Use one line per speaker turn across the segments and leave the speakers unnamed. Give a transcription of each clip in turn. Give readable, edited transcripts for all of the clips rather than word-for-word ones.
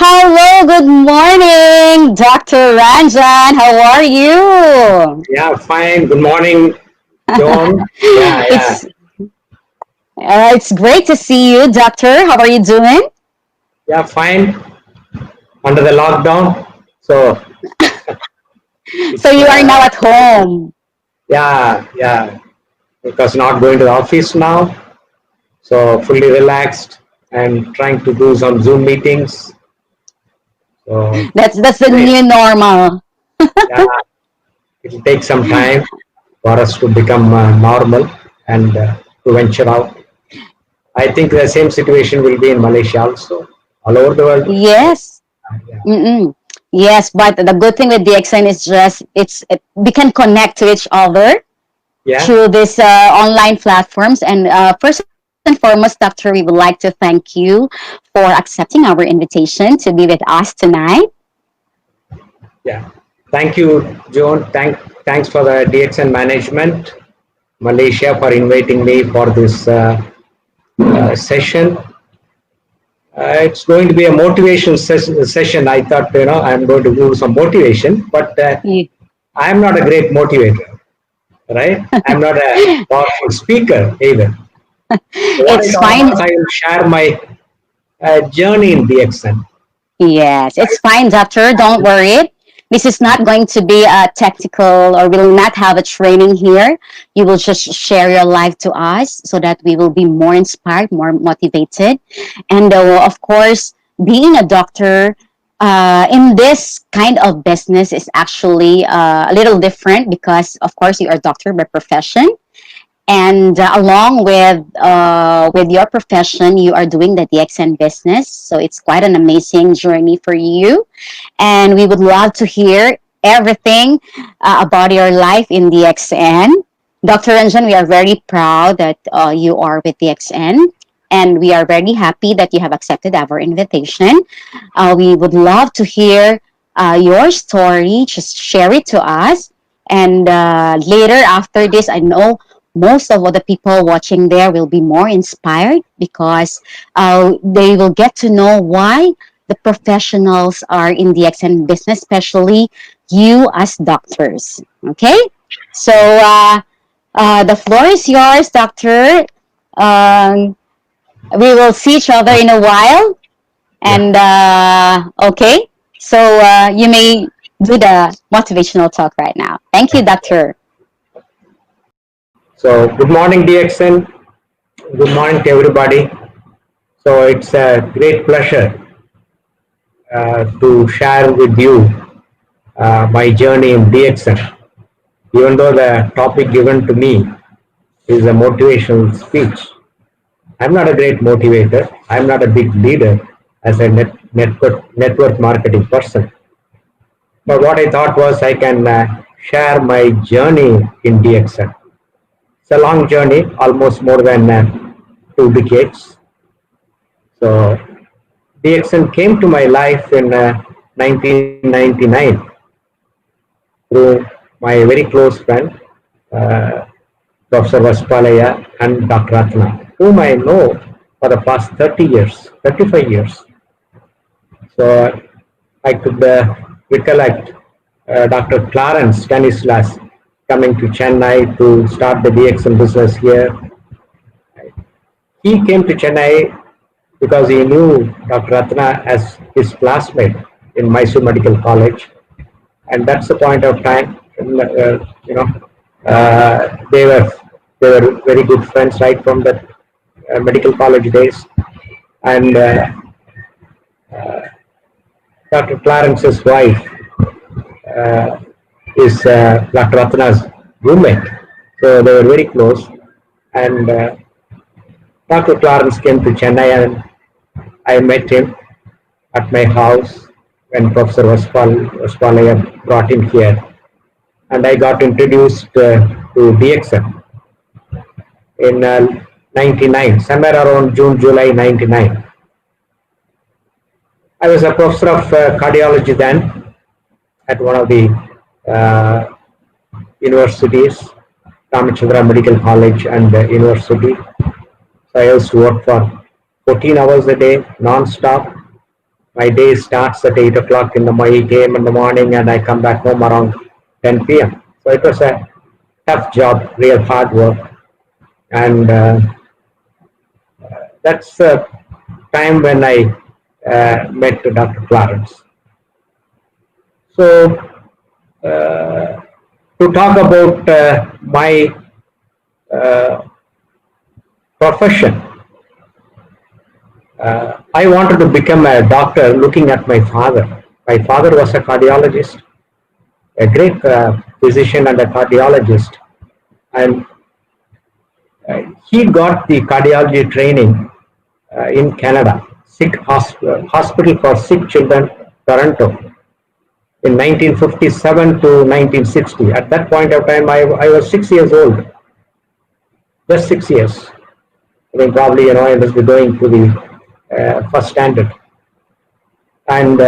Hello, good morning, Dr. Ranjan. How are you?
Yeah, fine. Good morning, John. Yeah, yeah,
it's it's great to see you, Doctor. How are you doing?
yeah, fine. Under the lockdown, so
So
it's
you are now at home.
yeah, yeah. Because not going to the office now, so fully relaxed and trying to do some Zoom meetings. So
That's the
great.
new normal.
Yeah, it'll take some time for us to become normal and to venture out. I think the same situation will be in Malaysia also, all over the world.
Yes.
Yeah,
Mm-mm. Yes, but the good thing with DXN is just we can connect to each other
yeah.
through these online platforms. And first and foremost, Doctor, we would like to thank you for accepting our invitation to be with us tonight.
Yeah. Thank you, John. Thanks for the DXN management, Malaysia, for inviting me for this session. It's going to be a motivation session. I thought, I'm going to do some motivation, but
Ye-
I'm not a great motivator, right? I'm not a powerful speaker either. So what I
It's
thought
fine.
was I will share my journey in DXN.
Yes, it's
Right?
fine, Doctor. Don't worry. This is not going to be a technical, or we will not have a training here. You will just share your life to us so that we will be more inspired, more motivated. And of course, being a doctor in this kind of business is actually a little different because, of course, you are a doctor by profession, and along with your profession, you are doing the DXN business. So it's quite an amazing journey for you, and we would love to hear everything about your life in DXN. Dr. Ranjan, we are very proud that you are with DXN, and we are very happy that you have accepted our invitation. We would love to hear your story. Just share it to us. And later, after this, I know most of the people watching there will be more inspired because they will get to know why the professionals are in the XN business, especially you as doctors. Okay? So the floor is yours, doctor. Um, we will see each other in a while.
Yeah.
And okay, so you may do the motivational talk right now. Thank you, doctor.
So good morning, DXN. Good morning to everybody. So it's a great pleasure to share with you my journey in DXN. Even though the topic given to me is a motivational speech, I'm not a great motivator. I'm not a big leader as a network marketing person. But what I thought was I can share my journey in DXN. It's a long journey, almost more than 2 decades. So DXN came to my life in 1999 through my very close friend, uh, Professor Vaspalaya and Dr. Ratna, whom I know for the past 30 years, 35 years. So I could recollect Dr. Clarence Stanislas coming to Chennai to start the DXN business here. He came to Chennai because he knew Dr. Ratna as his classmate in Mysore Medical College, and that's the point of time. You know, they were very good friends right from the medical college days, and Dr. Clarence's wife uh, is Dr. Ratna's roommate, so they were very close, and Dr. Clarence came to Chennai and I met him at my house when Professor Vaspalaya brought him here. And I got introduced to DXN in 99, somewhere around June, July 99. I was a professor of cardiology then at one of the uh, universities, Ramachandra Medical College and University. So I used to work for 14 hours a day, non-stop, My day starts at 8 o'clock in the morning, 8 a.m. in the morning, and I come back home around 10 p.m. So it was a tough job, real hard work. And that's the time when I met Dr. Clarence. So to talk about my profession, I wanted to become a doctor looking at my father. My father was a cardiologist, a great physician and a cardiologist. And he got the cardiology training in Canada, hospital for sick children, Toronto, in 1957 to 1960. At that point of time, I was 6 years old, just 6 years. I mean, probably, I was going to the first standard. And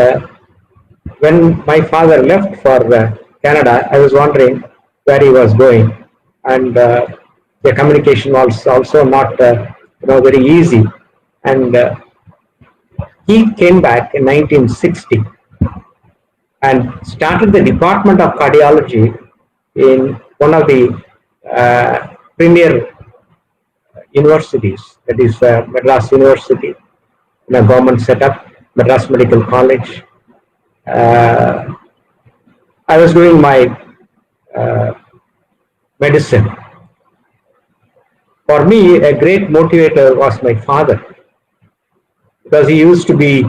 when my father left for Canada, I was wondering where he was going. And the communication was also not very easy. And he came back in 1960 and started the Department of Cardiology in one of the premier universities, that is Madras University, in a government setup, Madras Medical College. I was doing my medicine. For me, a great motivator was my father, because he used to be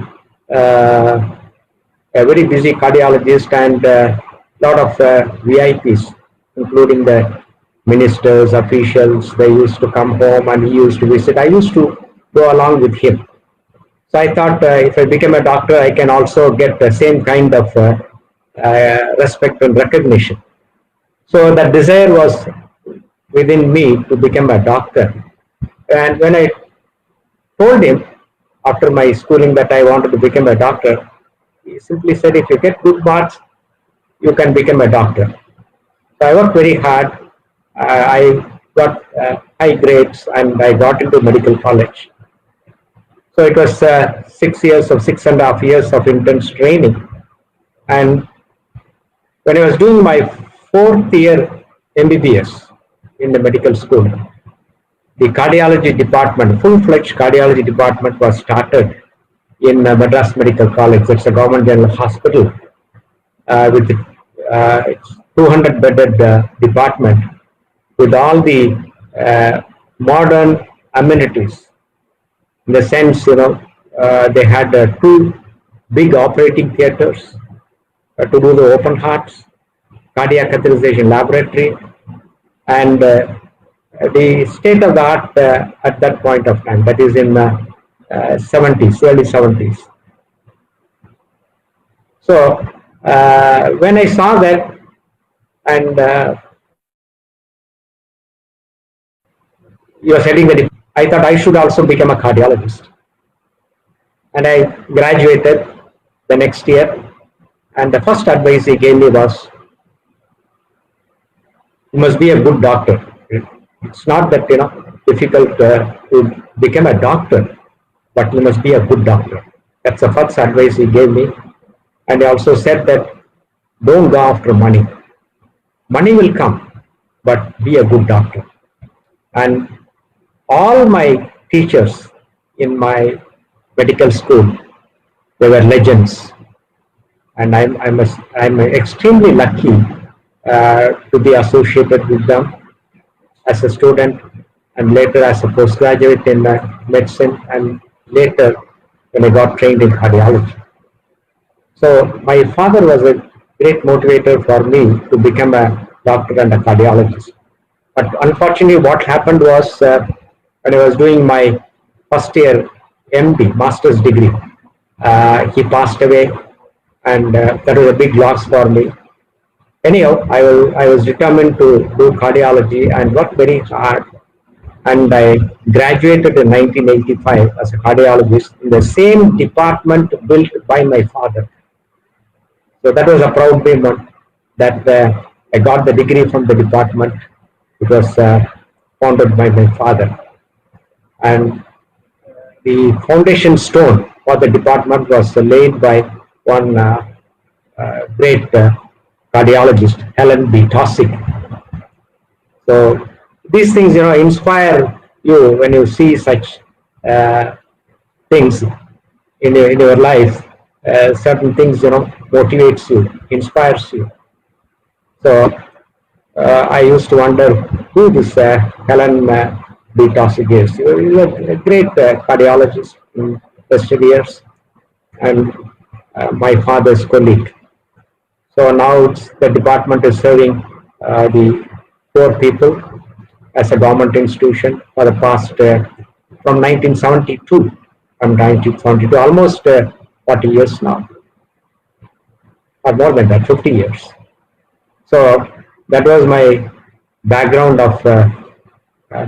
a very busy cardiologist, and a lot of VIPs, including the ministers, officials, they used to come home and he used to visit. I used to go along with him. So I thought if I become a doctor, I can also get the same kind of respect and recognition. So that desire was within me to become a doctor. And when I told him after my schooling that I wanted to become a doctor, he simply said, if you get good marks, you can become a doctor. So I worked very hard. I got high grades and I got into medical college. So it was 6 years of 6.5 years of intense training. And when I was doing my 4th year MBBS in the medical school, the cardiology department, full-fledged cardiology department was started in Madras Medical College. It's a government general hospital with 200-bedded department with all the modern amenities. In the sense, they had 2 big operating theaters to do the open hearts, cardiac catheterization laboratory, and the state of the art at that point of time, that is in 70s, early 70s. So when I saw that, and he was heading the, I thought I should also become a cardiologist. And I graduated the next year, and the first advice he gave me was, you must be a good doctor. It's not that difficult to become a doctor, but you must be a good doctor. That's the first advice he gave me. And he also said that don't go after money. Money will come, but be a good doctor. And all my teachers in my medical school, they were legends. And I'm extremely lucky to be associated with them as a student, and later as a postgraduate in medicine, and later when I got trained in cardiology. So my father was a great motivator for me to become a doctor and a cardiologist. But unfortunately, what happened was when I was doing my first year MD, master's degree, he passed away, and that was a big loss for me. Anyhow, I was determined to do cardiology and worked very hard, and I graduated in 1985 as a cardiologist in the same department built by my father. So that was a proud moment that I got the degree from the department. It was founded by my father. And the foundation stone for the department was laid by one great cardiologist, Helen B. Taussig. So these things, inspire you when you see such uh, things in your life. Certain things, motivates you, inspires you. So I used to wonder who this Helen B. Taussig is. He was a great cardiologist in yesterday years, and my father's colleague. So now the department is serving the poor people as a government institution for the past from 1972, almost 40 years now, or more than that, 50 years. So that was my background of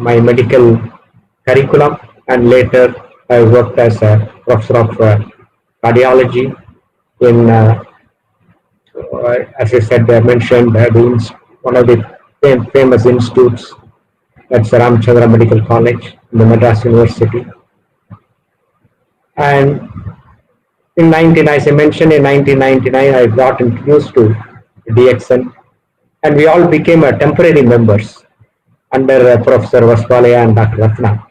my medical curriculum, and later I worked as a professor of cardiology in, as I said, mentioned, one of the famous institutes, that's Ramchandra Medical College in the Madras University. And as I mentioned, in 1999, I got introduced to DXN, and we all became temporary members under Professor Vaswalaya and Dr. Ratna.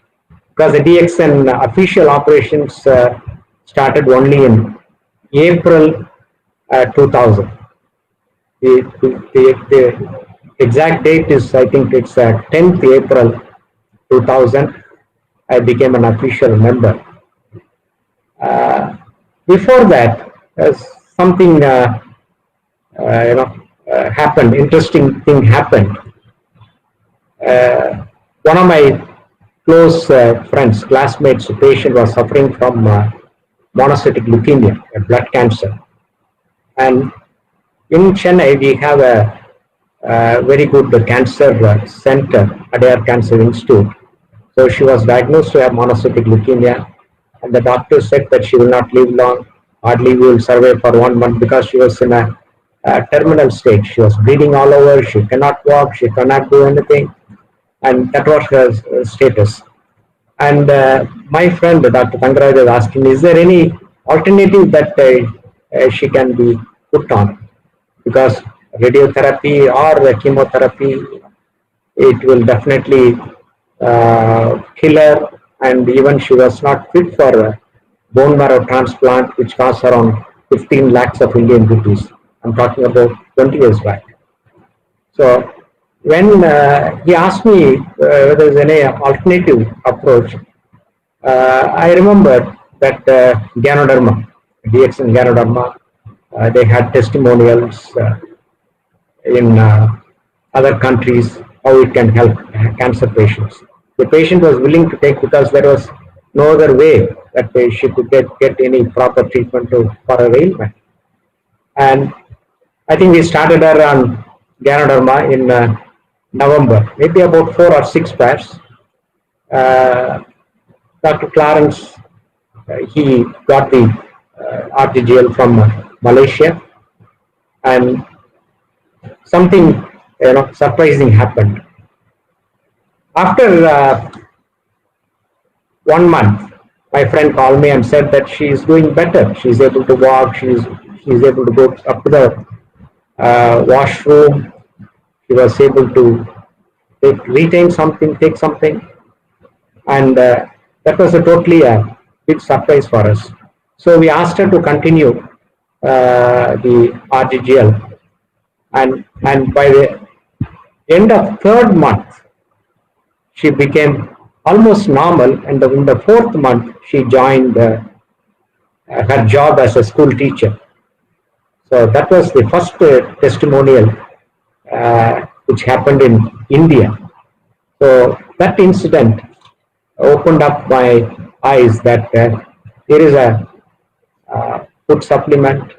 Because the DXN official operations started only in April 2000. The exact date is, I think it's 10th April 2000. I became an official member. Before that, something happened. Interesting thing happened. One of my close friends, classmates, patient was suffering from monocytic leukemia, a blood cancer. And in Chennai, we have a very good cancer center, Adyar Cancer Institute. So she was diagnosed to have monocytic leukemia, and the doctor said that she will not live long, hardly will survive for 1 month, because she was in a terminal stage. She was bleeding all over, she cannot walk, she cannot do anything, and that was her status. And my friend, Dr. Tangaraj, was asking, is there any alternative that she can be put on? Because radiotherapy or chemotherapy, it will definitely kill her, and even she was not fit for a bone marrow transplant, which costs around 15 lakhs of Indian rupees. I'm talking about 20 years back. So when he asked me whether there is any alternative approach, I remember that Ganoderma, DXN Ganoderma, they had testimonials in other countries how it can help cancer patients. The patient was willing to take, because there was no other way that she could get any proper treatment for her ailment. And I think we started her on Ganoderma in November, maybe about 4 or 6 pairs. Dr. Clarence, he got the RTGL from Malaysia, and something surprising happened. After 1 month, my friend called me and said that she is doing better. She is able to walk. She is able to go up to the washroom. She was able to retain something, take something, and that was a totally big surprise for us. So we asked her to continue the RGGL, and by the end of 3rd month, she became almost normal, and in the 4th month, she joined her job as a school teacher. So that was the first testimonial which happened in India. So that incident opened up my eyes that there is a food supplement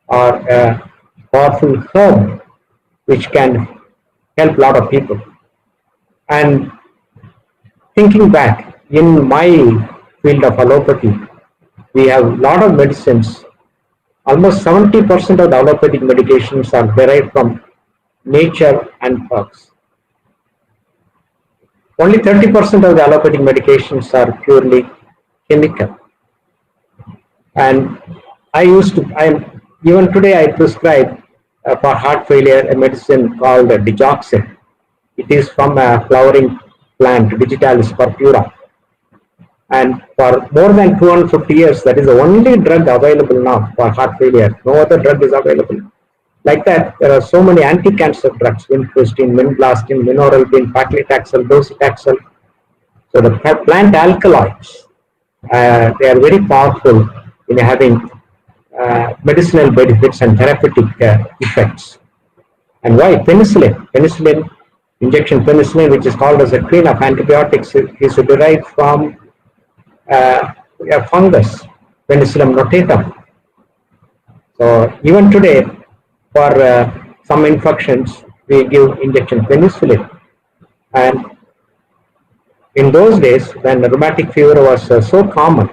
or a powerful herb which can help a lot of people. And thinking back, in my field of allopathy, we have a lot of medicines. Almost 70% of the allopathic medications are derived from nature and herbs. Only 30% of the allopathic medications are purely chemical. And even today I prescribe for heart failure a medicine called digoxin. It is from a flowering plant, Digitalis purpura. And for more than 250 years, that is the only drug available now for heart failure. No other drug is available. Like that, there are so many anti-cancer drugs: vincristine, vinblastine, minorelbine, paclitaxel, docetaxel. So the plant alkaloids, they are very powerful in having medicinal benefits and therapeutic effects. And why penicillin? Penicillin, injection penicillin, which is called as a queen of antibiotics, is derived from a fungus, Penicillium notatum. So even today, for some infections, we give injection penicillin. And in those days, when rheumatic fever was so common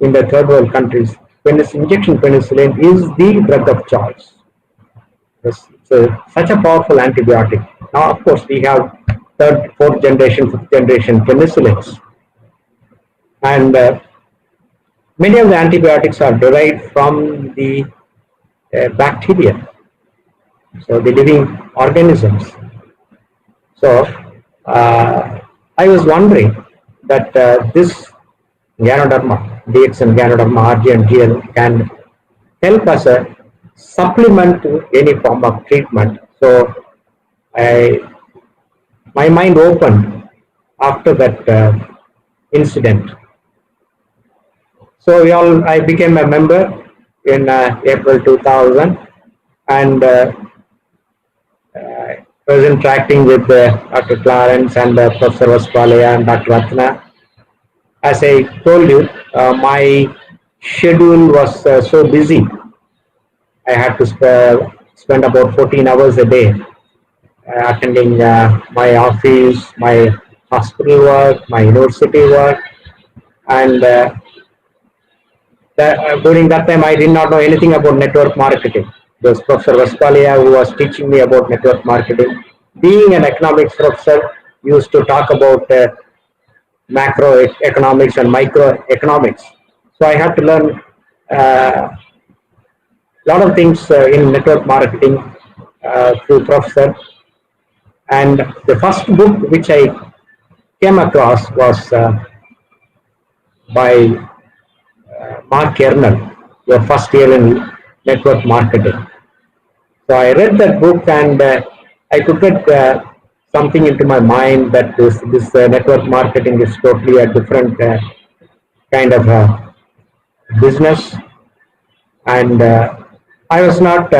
in the third world countries, injection penicillin is the drug of choice. It's such a powerful antibiotic. Now, of course, we have third, fourth generation, fifth generation penicillins. And many of the antibiotics are derived from the bacteria, so the living organisms. So I was wondering that this Ganoderma, DXN Ganoderma, RG and GL can help as a supplement to any form of treatment. So I, my mind opened after that incident. So I became a member in April 2000, and was interacting with Dr. Clarence and Professor Vaspalaya and Dr. Ratna. As I told you, my schedule was so busy. I had to spend about 14 hours a day attending my office, my hospital work, my university work, and during that time I did not know anything about network marketing. There was Professor Vaspalaya who was teaching me about network marketing. Being an economics professor, used to talk about macroeconomics and microeconomics. So I had to learn a lot of things in network marketing through professor. And the first book which I came across was by Mark Kernel, Your First Year in Network Marketing. So I read that book, and I took it something into my mind that this network marketing is totally a different kind of business, and I was not,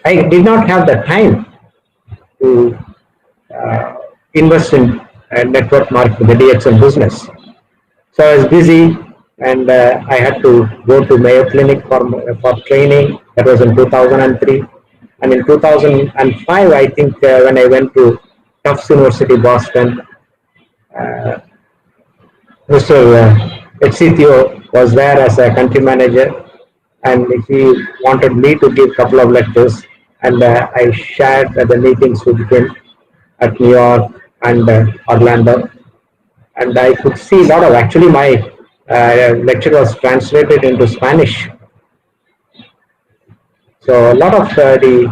I did not have the time to invest in network marketing, the DXN business. So I was busy, and I had to go to Mayo Clinic for training. That was in 2003. And in 2005, I think, when I went to Tufts University, Boston, Mr. Etsithio was there as a country manager, and he wanted me to give a couple of lectures, and I shared the meetings with him at New York and Orlando, and I could see a lot of, actually my lecture was translated into Spanish. So a lot of the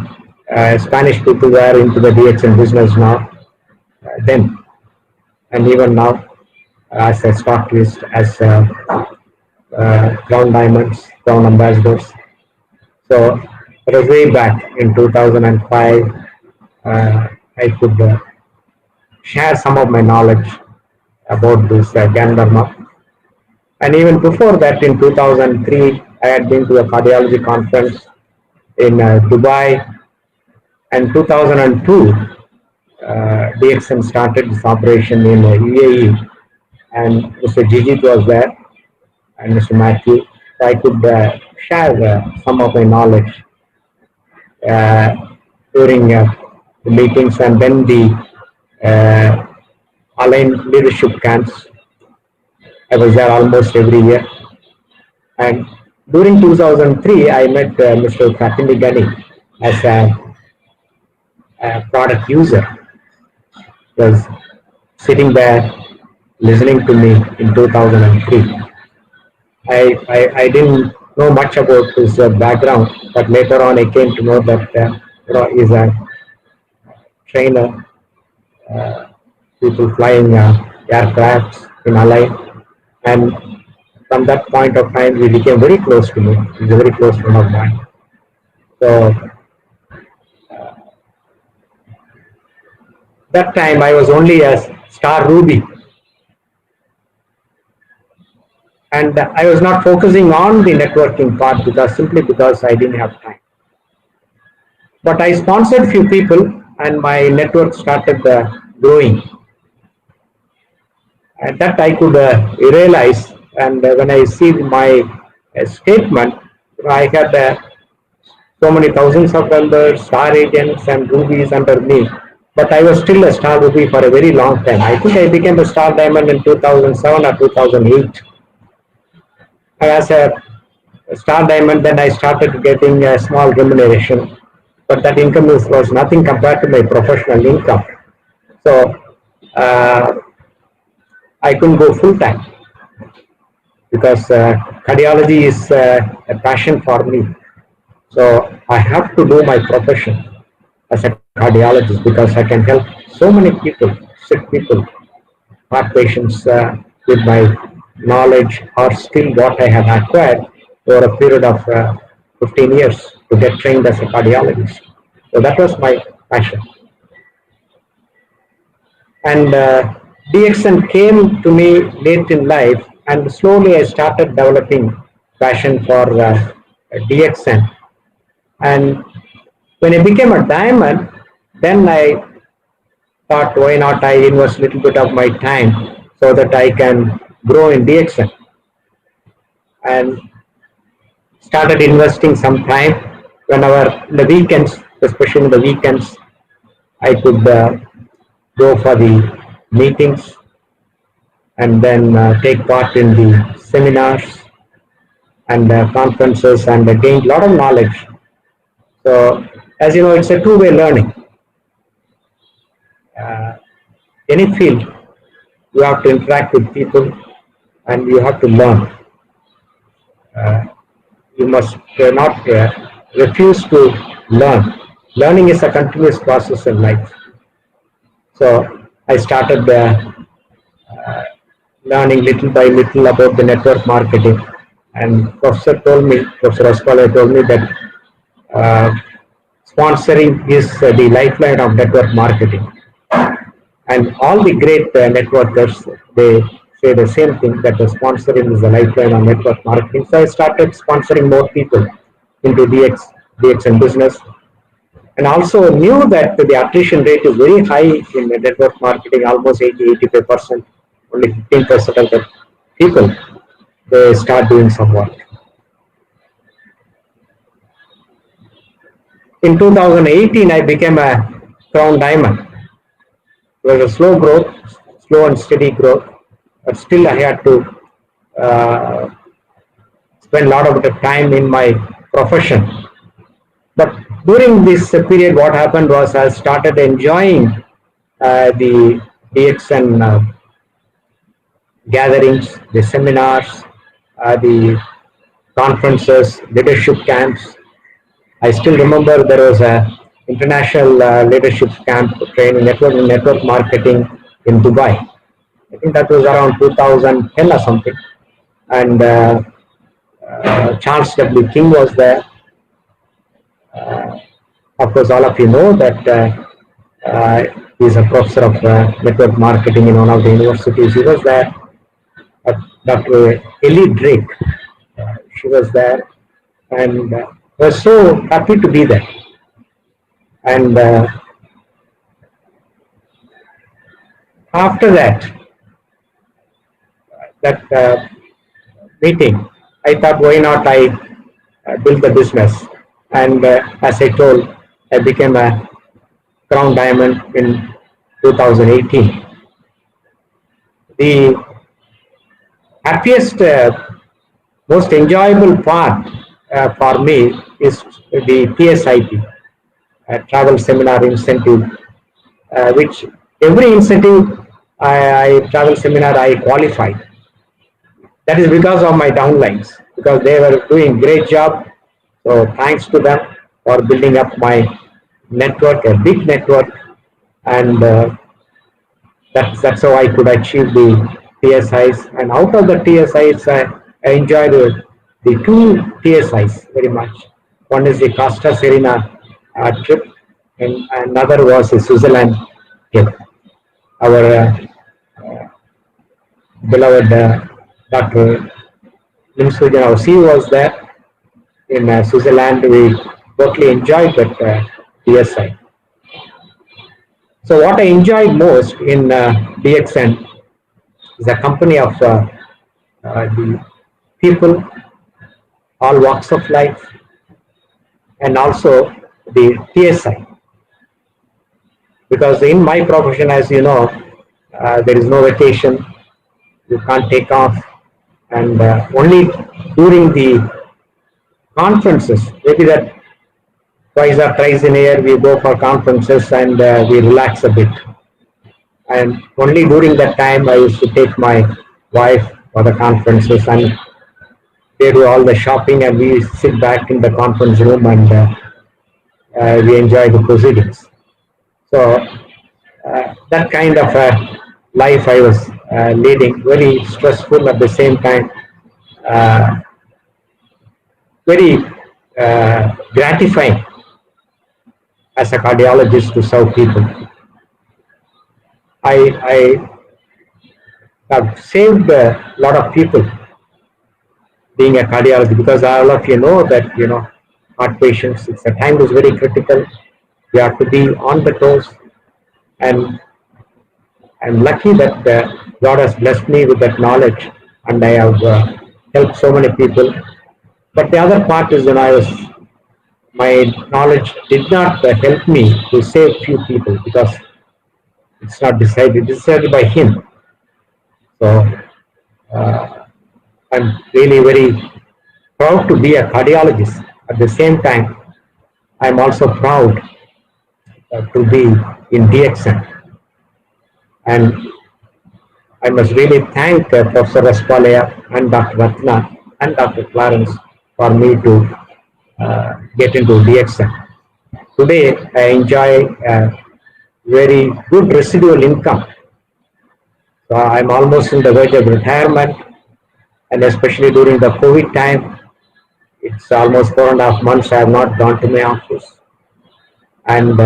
Spanish people were into the DXN business now, then, and even now as a stock list, as Crown Diamonds, Crown Ambassadors. So it was way back in 2005. I could share some of my knowledge about this Gandharma. And even before that, in 2003, I had been to a cardiology conference in Dubai. And 2002, DXN started this operation in UAE, and Mr. Jijit was there, and Mr. Matthew. So I could share some of my knowledge uh, during the meetings, and then the aligned leadership camps. I was there almost every year. And during 2003, I met Mr. Katindi Gani as a product user. He was sitting there listening to me in 2003. I didn't know much about his background, but later on I came to know that he's a trainer, people flying aircrafts in Allied, and from that point of time he became very close to me. He's a very close friend of mine. So that time I was only a star Ruby, and I was not focusing on the networking part because simply because I didn't have time. But I sponsored few people, and my network started growing. And that I could realize, and when I see my statement, I had so many thousands of members, star agents, and rubies under me. But I was still a star ruby for a very long time. I think I became a star diamond in 2007 or 2008. As a star diamond, then I started getting a small remuneration, but that income was nothing compared to my professional income. So uh, I couldn't go full time because cardiology is a passion for me. So I have to do my profession as a cardiologist because I can help so many people, sick people, heart patients with my knowledge or skill what I have acquired over a period of 15 years to get trained as a cardiologist. So that was my passion. And DXN came to me late in life, and slowly I started developing passion for DXN. And when I became a diamond, then I thought, why not I invest a little bit of my time so that I can grow in DXN, and started investing some time whenever in the weekends, especially in the weekends, I could go for the meetings and then take part in the seminars and conferences and gain a lot of knowledge. So, as you know, it's a two-way learning. Uh, any field, you have to interact with people and you have to learn. Uh, you must not refuse to learn. Learning is a continuous process in life. So, I started learning little by little about the network marketing. And Professor Aswala told me that uh, sponsoring is the lifeline of network marketing. And all the great networkers, they say the same thing that the sponsoring is the lifeline of network marketing. So I started sponsoring more people into DXN business, and also knew that the attrition rate is very high in network marketing, almost 80-85%. Only 15% of the people they start doing some work. In 2018, I became a crown diamond. It was a slow growth, slow and steady growth, but still I had to uh, spend a lot of the time in my profession. But during this period, what happened was I started enjoying the DXN gatherings, the seminars, the conferences, leadership camps. I still remember there was a international leadership camp training network marketing in Dubai. I think that was around 2010 or something. And Charles W. King was there. Of course, all of you know that he's a professor of network marketing in one of the universities. He was there. Dr. Ellie Drake, she was there, and was so happy to be there. And after that meeting, I thought, why not I build the business? And as I told, I became a crown diamond in 2018. The happiest, most enjoyable part for me is the PSIP, travel seminar incentive, which every incentive I travel seminar I qualified. That is because of my downlines, because they were doing great job. So thanks to them for building up my network, a big network, and that's how I could achieve the TSIs. And out of the TSIs, I enjoyed the two TSIs very much. One is the Costa Serena trip, and another was the Switzerland trip. Our beloved Dr. Lim Sujan, he was there in Switzerland. We totally enjoyed that TSI. So what I enjoyed most in DXN is a company of the people, all walks of life, and also the TSI. Because in my profession, as you know, there is no vacation, you can't take off, and only during the conferences, maybe that twice or thrice in a year, we go for conferences and we relax a bit. And only during that time, I used to take my wife for the conferences, and they do all the shopping, and we sit back in the conference room and we enjoy the proceedings. So that kind of life I was leading, very stressful at the same time, uh, very gratifying as a cardiologist to serve people. I have saved a lot of people being a cardiologist, because all of you know that heart patients, it's a time is very critical. You have to be on the toes, and I'm lucky that God has blessed me with that knowledge, and I have helped so many people. But the other part is when I was my knowledge did not help me to save few people, because it's not decided by him. So I'm really very proud to be a cardiologist. At the same time, I'm also proud to be in DXN. And I must really thank Professor Raspalaya and Dr. Ratna and Dr. Clarence for me to get into DXN. Today, I enjoy very good residual income. So I'm almost in the verge of retirement, and especially during the COVID time, it's almost 4.5 months I have not gone to my office, and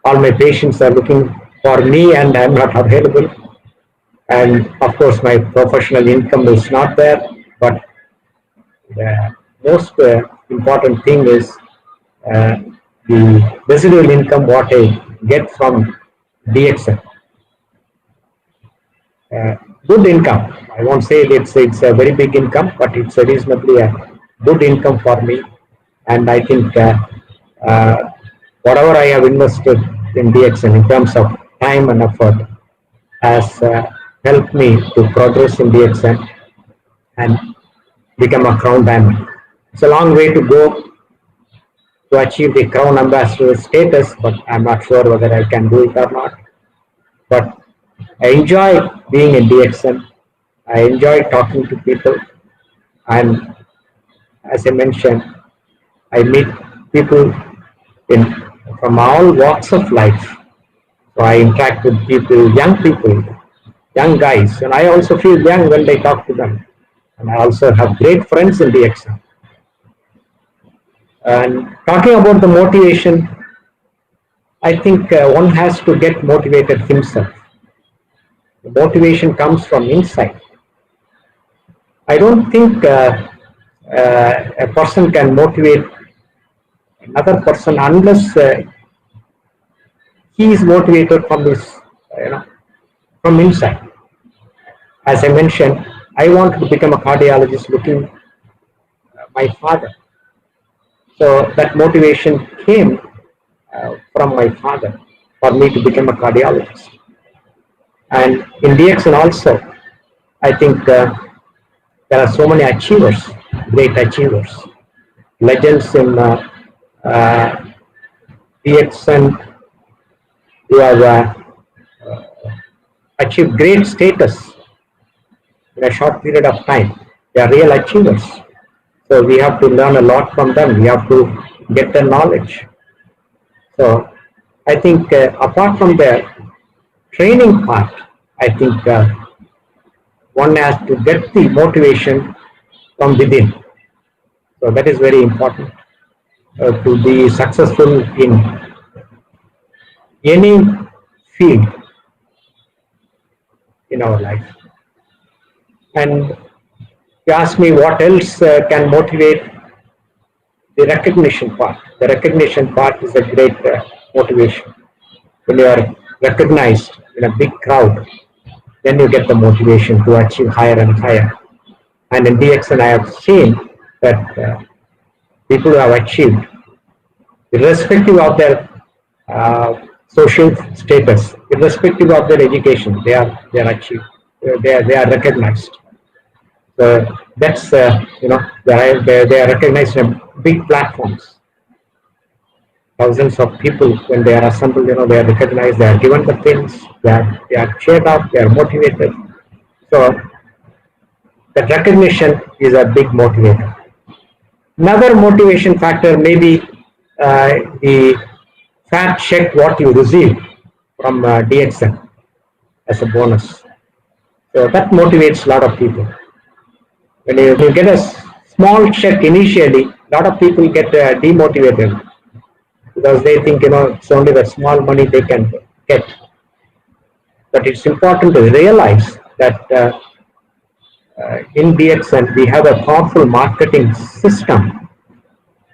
all my patients are looking for me, and I'm not available. And of course, my professional income is not there, but the most important thing is uh, the residual income what I get from DXN. Uh, Good income. I won't say it's a very big income, but it's a reasonably a good income for me. And I think uh, whatever I have invested in DXN in terms of time and effort has helped me to progress in DXN and become a crown diamond. It's a long way to go to achieve the crown ambassador status, but I'm not sure whether I can do it or not. But I enjoy being in DXN. I enjoy talking to people, and as I mentioned, I meet people in from all walks of life. So I interact with people, young guys, and I also feel young when I talk to them. And I also have great friends in DXN. And talking about the motivation, I think one has to get motivated himself. The motivation comes from inside. I don't think a person can motivate another person unless he is motivated from his, from inside. As I mentioned, I wanted to become a cardiologist looking my father. So that motivation came from my father for me to become a cardiologist. And in DXN also, I think there are so many achievers, great achievers, legends in DXN who have achieved great status in a short period of time. They are real achievers. So we have to learn a lot from them. We have to get the knowledge. So I think apart from the training part, I think one has to get the motivation from within. So that is very important to be successful in any field in our life. And you ask me what else can motivate the recognition part. The recognition part is a great motivation. When you are recognized in a big crowd, then you get the motivation to achieve higher and higher. And in DXN, I have seen that people who have achieved, irrespective of their social status, irrespective of their education, they are achieved. They are recognized. So that's they are recognized in big platforms. Thousands of people when they are assembled, they are recognized. They are given the pins. They are cheered up. They are motivated. So that recognition is a big motivator. Another motivation factor may be the fat check what you receive from DXN as a bonus. So that motivates a lot of people. When you get a small check initially, a lot of people get demotivated because they think it's only the small money they can get. But it's important to realize that in DXN we have a powerful marketing system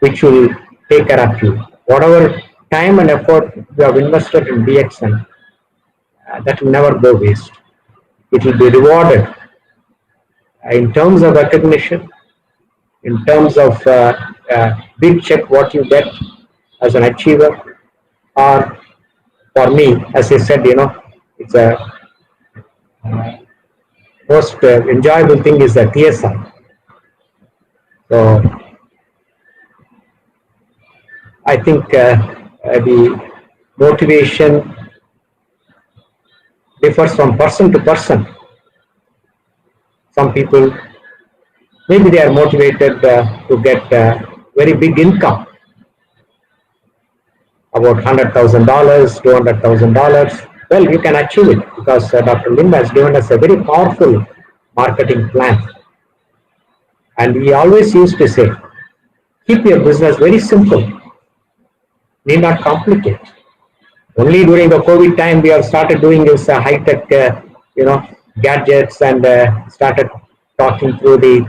which will take care of you. Whatever time and effort you have invested in DXN, that will never go waste. It will be rewarded in terms of recognition, in terms of big check what you get as an achiever, or for me, as I said, it's a most enjoyable thing is the TSI. So I think the motivation differs from person to person. Some people, maybe they are motivated to get very big income, about $100,000, $200,000. Well, you can achieve it because Dr. Lim has given us a very powerful marketing plan. And we always used to say, keep your business very simple, need not complicate. Only during the COVID time we have started doing this high-tech, gadgets and started talking through the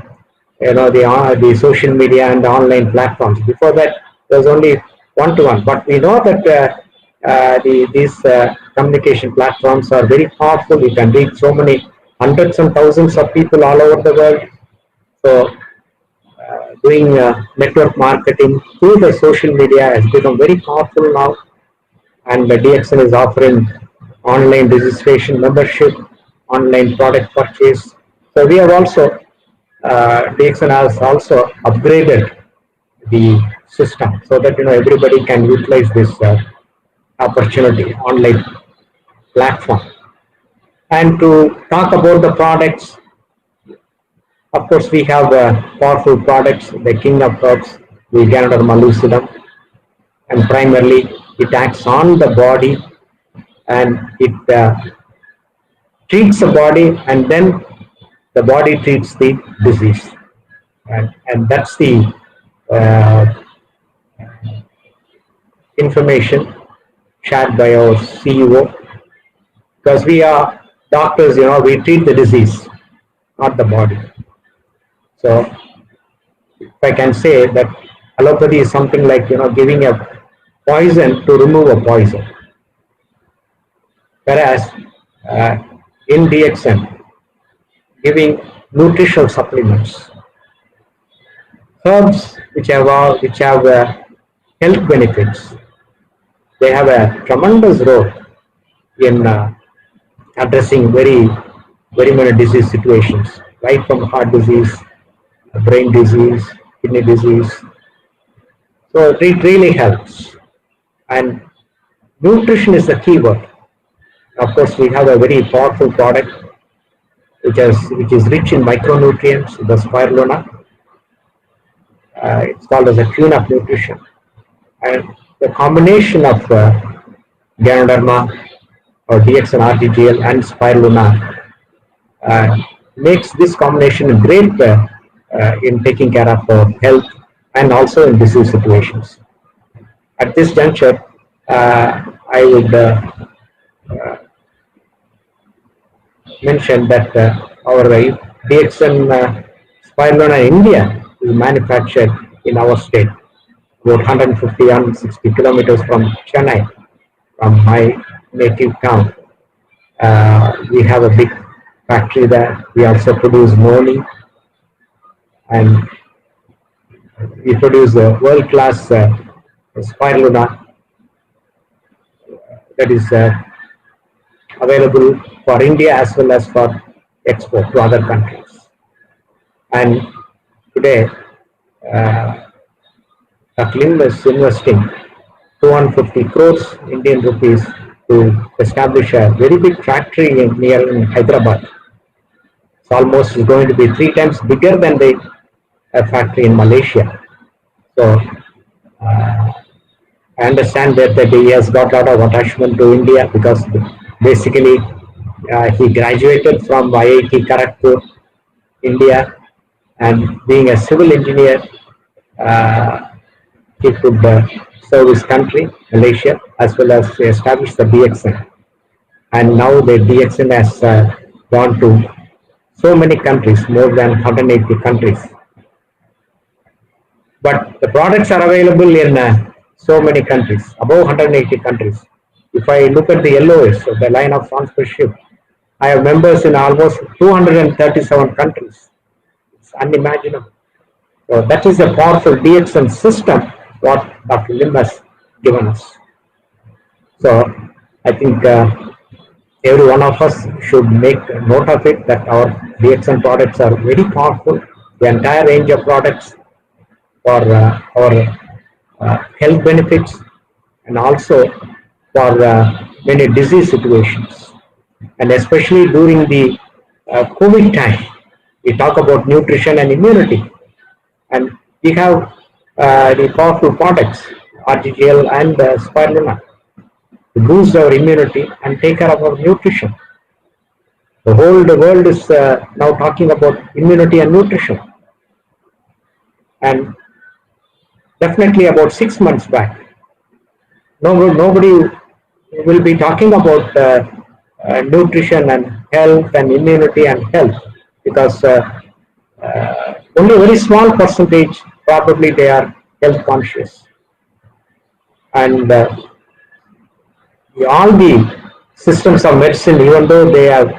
social media and the online platforms. Before that, there was only one-to-one. But we know that these communication platforms are very powerful. You can reach so many hundreds and thousands of people all over the world. So doing network marketing through the social media has become very powerful now. And the DXN is offering online registration membership, online product purchase. So we have also, DXN has also upgraded the system so that everybody can utilize this opportunity, online platform. And to talk about the products, of course, we have powerful products, the king of herbs, the Ganoderma lucidum, and primarily it acts on the body and it treats the body, and then the body treats the disease. And that's the information shared by our CEO, because we are doctors, we treat the disease, not the body. So if I can say that allopathy is something like giving a poison to remove a poison, whereas in DXN giving nutritional supplements, herbs which have health benefits, they have a tremendous role in addressing very many disease situations, right from heart disease, brain disease, kidney disease. So it really helps. And nutrition is the key word. Of course, we have a very powerful product which is rich in micronutrients, the spirulina. It's called as a queen of nutrition. And the combination of Ganoderma or DXN RTGL and spirulina uh, makes this combination great in taking care of health and also in disease situations. At this juncture, I would mention that our DXN spirulina in India is manufactured in our state, about 150, 160 kilometers from Chennai, from my native town. We have a big factory there. We also produce noni, and we produce a world-class spirulina that is available for India as well as for export to other countries. And today, Taklim is investing 250 crores Indian rupees to establish a very big factory near in Hyderabad. It's almost going to be 3 times bigger than the factory in Malaysia. So I understand that he has got a lot of attachment to India because basically he graduated from IIT Kharagpur, India, and being a civil engineer, uh, he could serve his country, Malaysia, as well as establish the DXN. And now the DXN has gone to so many countries, more than 180 countries. But the products are available in so many countries, above 180 countries. If I look at the LOS, so the line of sponsorship, I have members in almost 237 countries. It's unimaginable. So that is a powerful DXN system what Dr. Lim has given us. So I think every one of us should make note of it that our DXN products are very powerful. The entire range of products for our health benefits and also for many disease situations. And especially during the COVID time, we talk about nutrition and immunity. And we have the powerful products, RGGL and spirulina, to boost our immunity and take care of our nutrition. The whole world is now talking about immunity and nutrition. And definitely about 6 months back, nobody will be talking about nutrition and health and immunity and health because only a very small percentage probably they are health conscious. And all the systems of medicine, even though they have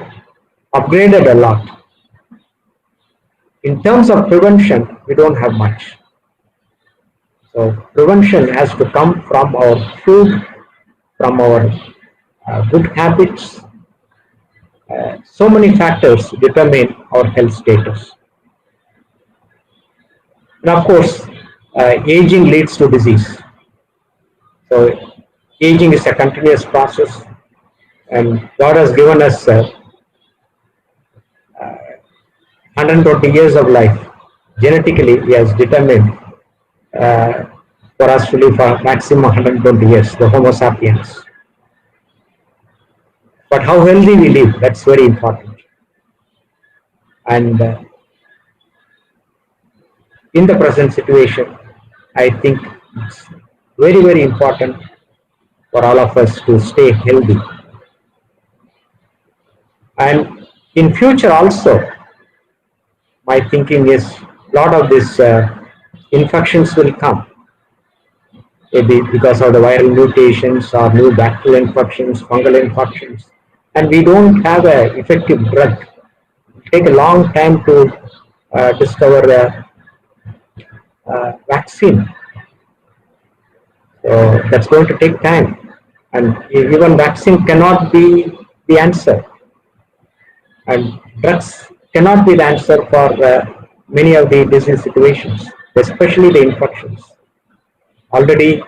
upgraded a lot, in terms of prevention, we don't have much. So prevention has to come from our food, from our good habits. So many factors determine our health status. And of course, aging leads to disease. So aging is a continuous process, and God has given us 120 years of life. Genetically, He has determined for us to live for maximum 120 years, the Homo sapiens. But how healthy we live, that's very important. And in the present situation, I think it's very, very important for all of us to stay healthy. And in future also, my thinking is a lot of these infections will come. Maybe because of the viral mutations or new bacterial infections, fungal infections. And we don't have an effective drug. It take a long time to discover a vaccine. So that's going to take time. And even vaccine cannot be the answer. And drugs cannot be the answer for many of the disease situations, especially the infections. Already,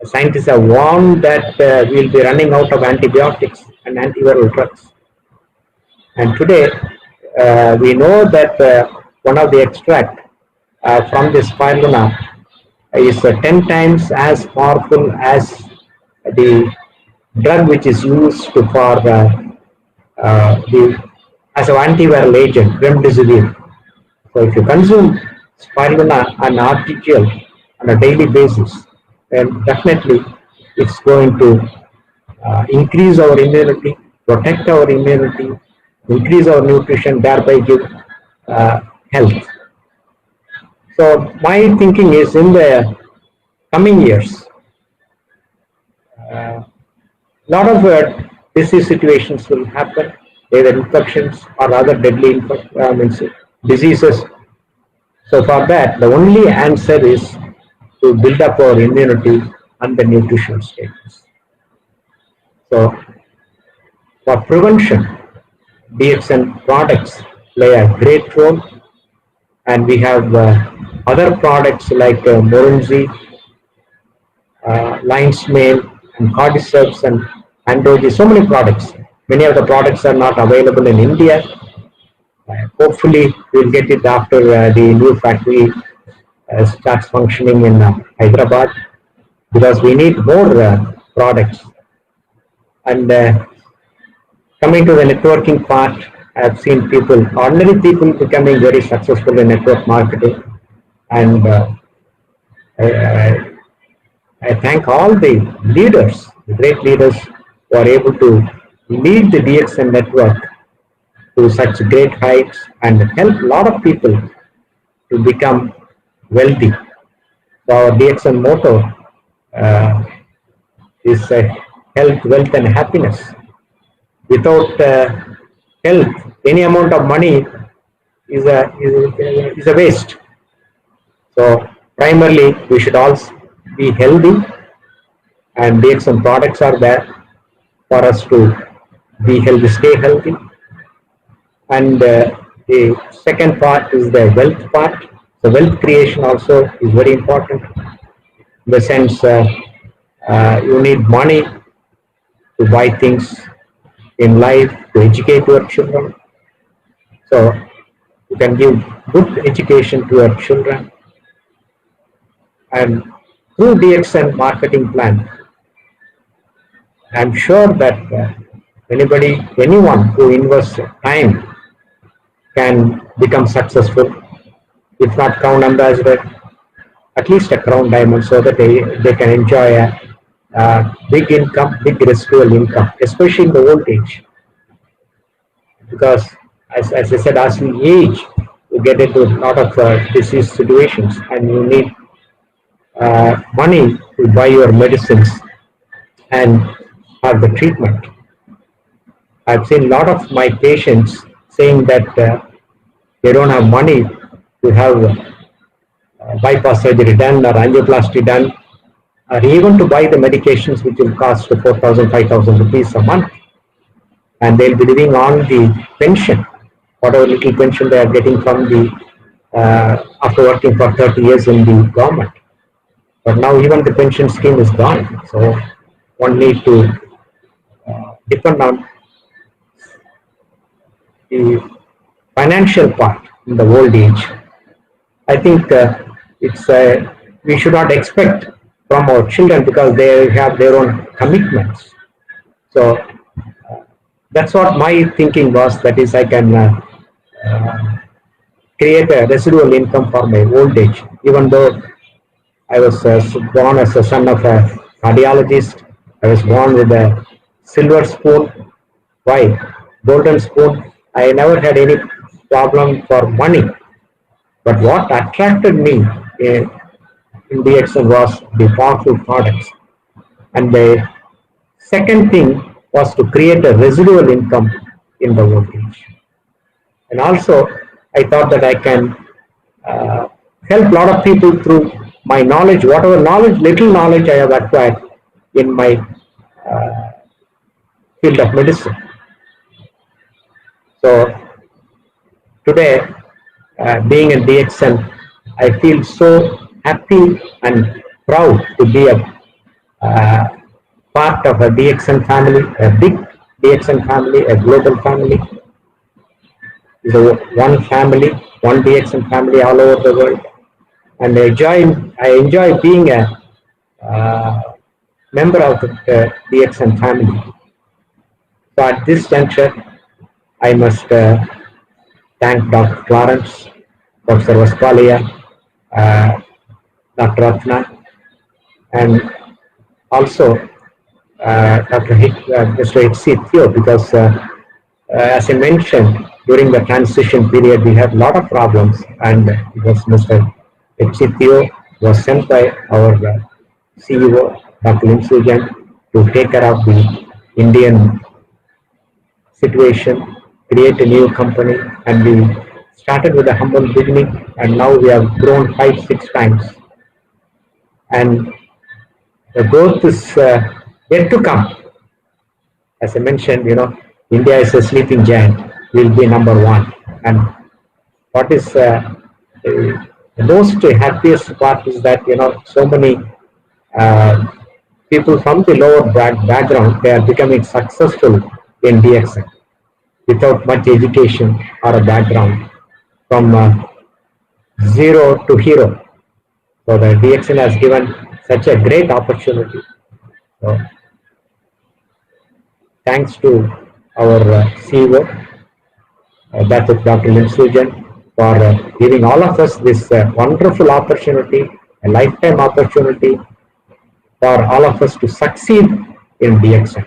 scientists have warned that we will be running out of antibiotics and antiviral drugs. And today, we know that one of the extract from this spirulina is 10 times as powerful as the drug which is used for the as an antiviral agent, remdesivir. So if you consume spirulina and artificial on a daily basis, then definitely it's going to increase our immunity, protect our immunity, increase our nutrition, thereby give health. So my thinking is in the coming years, a lot of disease situations will happen, either infections or other deadly diseases. So for that, the only answer is to build up our immunity and the nutrition status. So for prevention, DXN products play a great role, and we have other products like Morinzi, lion's mane, and cordyceps, and androgy. So many products. Many of the products are not available in India. Hopefully, we'll get it after the new factory starts functioning in Hyderabad, because we need more products. And coming to the networking part, I've seen people, ordinary people, becoming very successful in network marketing, and I, I thank all the leaders, the great leaders who are able to lead the DXN network to such great heights and help a lot of people to become wealthy. So our DXN motto uh, is health, wealth, and happiness. Without health, any amount of money is a waste. So primarily, we should also be healthy, and DXN products are there for us to be healthy, stay healthy. And the second part is the wealth part. So wealth creation also is very important, in the sense you need money to buy things in life, to educate your children. So you can give good education to your children, and through DXN marketing plan, I'm sure that anyone who invests time can become successful, if not crown ambassador, at least a crown diamond, so that they can enjoy a big income, big residual income, especially in the old age. Because as I said, as we age, you get into a lot of disease situations, and you need money to buy your medicines and have the treatment. I've seen a lot of my patients saying that they don't have money to have bypass surgery done or angioplasty done, or even to buy the medications which will cost 4,000, 5,000 rupees a month. And they'll be living on the pension, whatever little pension they are getting from the, after working for 30 years in the government. But now even the pension scheme is gone. So one need to depend on the financial part in the old age. I think it's we should not expect from our children, because they have their own commitments. So that's what my thinking was. That is, I can create a residual income for my old age, even though I was born as a son of a cardiologist. I was born with a silver spoon. Why? Golden spoon. I never had any problem for money. But what attracted me in DXN was the powerful products. And the second thing was to create a residual income in the old age. And also, I thought that I can help a lot of people through my knowledge, whatever knowledge, little knowledge I have acquired in my field of medicine. So today, being in DXN, I feel so happy and proud to be a part of a DXN family, a big DXN family, a global family. is a one family, one DXN family all over the world, and I enjoy being a uh, member of the DXN family. So at this juncture, I must thank Dr. Clarence, Professor Vaskalia, uh, Dr. Ratna, and also Mr. H.C. Theo, because as I mentioned, during the transition period, we had a lot of problems, and because Mr. H.C. Theo was sent by our CEO, Dr. Lim Sujan, to take care of the Indian situation, create a new company, and we started with a humble beginning, and now we have grown 5, 6 times, and the growth is yet to come. As I mentioned, India is a sleeping giant. We'll be number one. And what is the most happiest part is that so many uh, people from the lower background, they are becoming successful in DXN without much education or a background, from zero to hero. So the DXN has given such a great opportunity. So thanks to our CEO, that is Dr. Lim Sujan, for giving all of us this wonderful opportunity, a lifetime opportunity for all of us to succeed in DXN.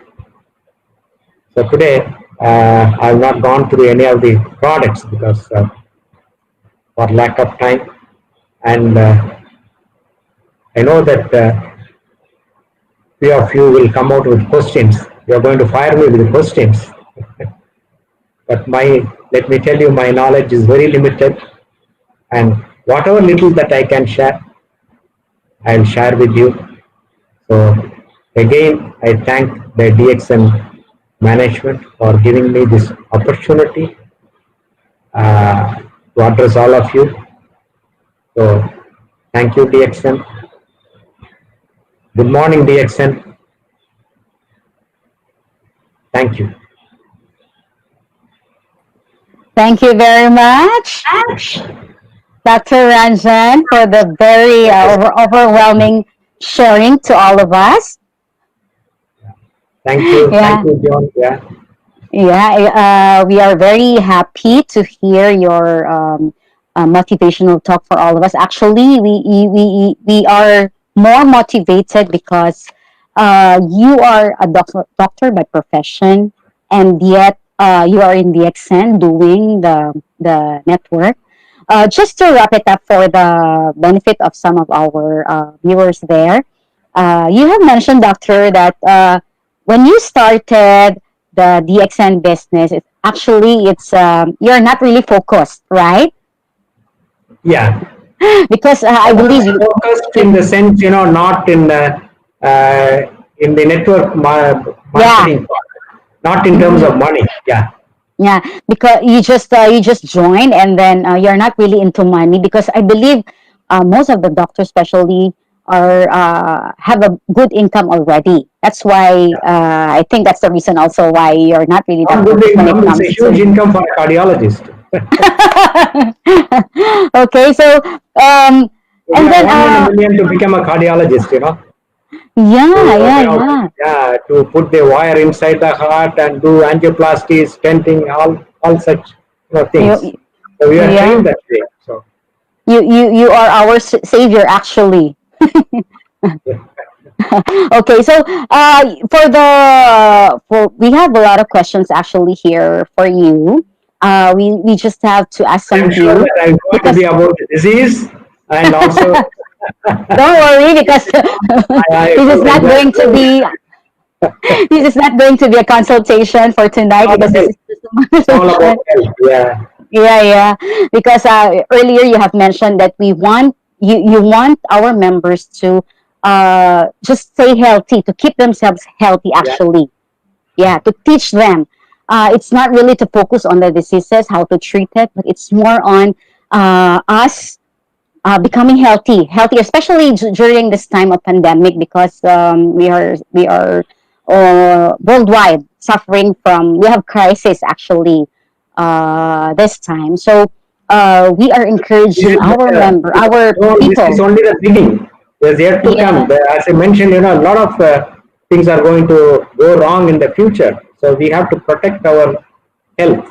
So today, I have not gone through any of the products because for lack of time, and I know that few of you will come out with questions. You are going to fire me with questions. But let me tell you, my knowledge is very limited, and whatever little that I can share, I'll share with you. So again, I thank the DXN management for giving me this opportunity to address all of you. So thank you, DXN. Good morning, DXN. Thank you.
Thank you very much, Dr. Ranjan, for the very overwhelming sharing to all of us.
Thank
Yeah.
you, John. Yeah.
Yeah, we are very happy to hear your motivational talk for all of us. Actually, we are more motivated because you are a doctor by profession, and yet you are in the DXN doing the network. Just to wrap it up for the benefit of some of our viewers there, you have mentioned, Doctor, that when you started the DXN business, it's you're not really focused, right?
Yeah.
Because I believe you,
Focused in the sense, not in the network
yeah,
marketing part, not in terms
mhm,
of money. Yeah.
yeah, because you just joined and then you're not really into money because I believe most of the doctors, especially, are have a good income already. That's why I think that's the reason also why you're not really that
Not good
focused when it
income, it's a
comes
huge
to.
income for a cardiologist.
Okay, so
You
and
have
then
one in a million to become a cardiologist. To,
yeah, yeah, yeah.
yeah, to put the wire inside the heart and do angioplasty, stenting, all such things.
You,
So we are
yeah,
trained that way. So
you are our savior, actually. Okay, so for we have a lot of questions actually here for you. We just have to ask some
I'm sure
few
that I'm going to be
because
about the disease, and also
don't worry because
I
this is
will
not
enjoy
going to
doing
be this is not going to be a consultation for tonight
all the
because this
health.
is just a
It's all about
motivation.
health. Yeah,
Yeah, yeah. Because earlier you have mentioned that you want our members to just stay healthy, to keep themselves healthy.
yeah,
Actually, yeah, to teach them. It's not really to focus on the diseases, how to treat it, but it's more on us becoming healthy, especially during this time of pandemic because we are worldwide suffering from we have crisis actually this time. So we are
This
encouraging
is
our member, our
no, this is
people.
only the beginning. There's yet to come.
Yeah.
As I mentioned, a lot of things are going to go wrong in the future. So we have to protect our health.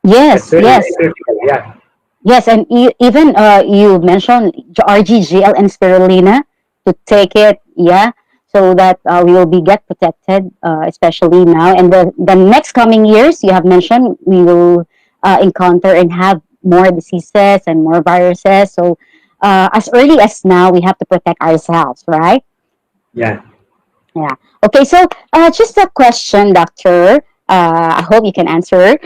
That's
Yes.
very, very
Yes.
critical. Yeah.
Yes, and even you mentioned RGGL and spirulina to take it, yeah, so that we will be get protected, especially now. And the next coming years, you have mentioned we will encounter and have more diseases and more viruses. So as early as now, we have to protect ourselves, right?
Yeah.
Yeah. Okay, so just a question, doctor. I hope you can answer.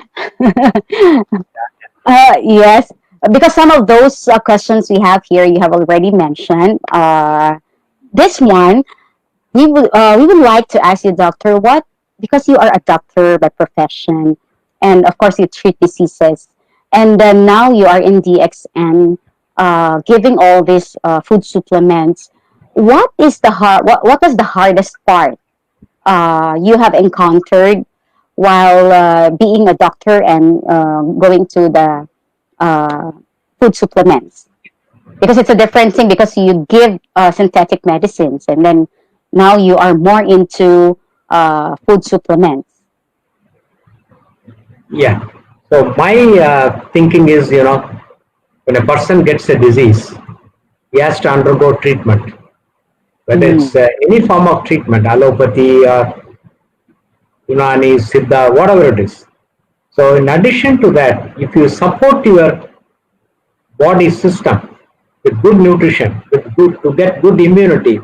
Yes, because some of those questions we have here, you have already mentioned. This one, we would like to ask you, doctor, what, because you are a doctor by profession, and of course you treat diseases, and then now you are in DXN, giving all these food supplements. What was the hardest part you have encountered while being a doctor and going to the uh, food supplements, because it's a different thing, because you give synthetic medicines and then now you are more into food supplements.
Yeah. So my thinking is, when a person gets a disease, he has to undergo treatment, whether
Mm,
it's any form of treatment, allopathy or Unani, Siddha, whatever it is. So in addition to that, if you support your body system with good nutrition, to get good immunity,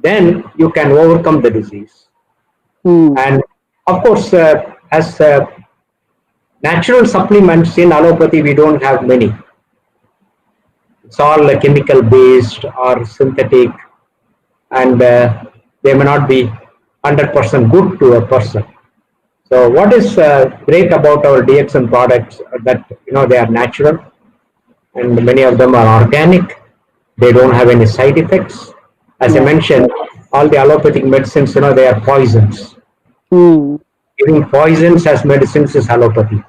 then you can overcome the disease.
mm,
And of course, as natural supplements in allopathy, we don't have many. It's all chemical based or synthetic, and they may not be 100% good to a person. So what is great about our DXN products that they are natural, and many of them are organic. They don't have any side effects. As I
yeah.
mentioned, all the allopathic medicines, they are poisons.
Mm,
Giving poisons as medicines is allopathy.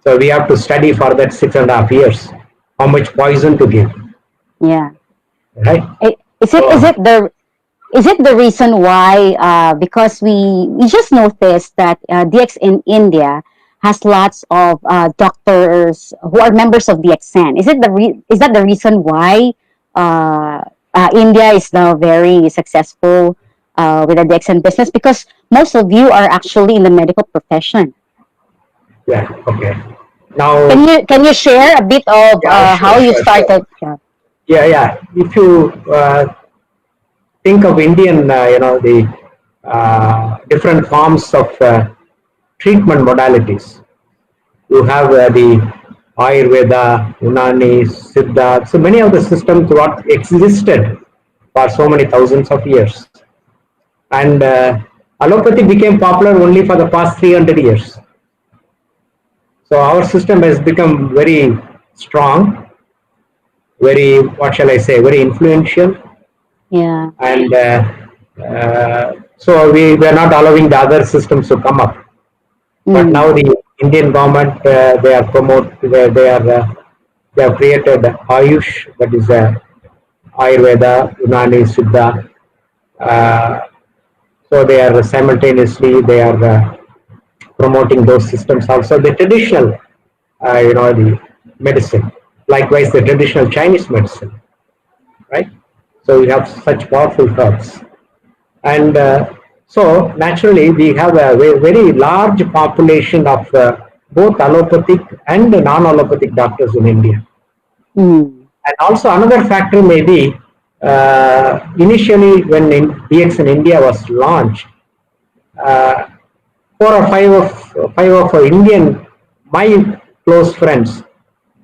So we have to study for that 6.5 years how much poison to give,
yeah.
right?
Is
So
it the is it the reason why, because we just noticed that DX in India has lots of doctors who are members of DXN? Is that the reason why India is now very successful with the DXN business? Because most of you are actually in the medical profession.
yeah, okay. Now,
Can you share a bit of
yeah,
how
sure,
you
sure, sure.
started? Yeah.
Yeah, yeah. If you think of Indian, the different forms of treatment modalities. You have the Ayurveda, Unani, Siddha. So many of the systems what existed for so many thousands of years. And allopathy became popular only for the past 300 years. So our system has become very strong, very, what shall I say, very influential.
Yeah.
And so we were not allowing the other systems to come up. But now
Mm,
the Indian government, they have created Ayush, that is Ayurveda, Unani, Siddha. Uh, so they are promoting those systems also. The traditional, the medicine. Likewise, the traditional Chinese medicine, right? So we have such powerful herbs. And so naturally we have a very large population of both allopathic and non-allopathic doctors in India.
mm,
And also another factor may be initially when DX in India was launched, uh, 4 or 5 of Indian, my close friends,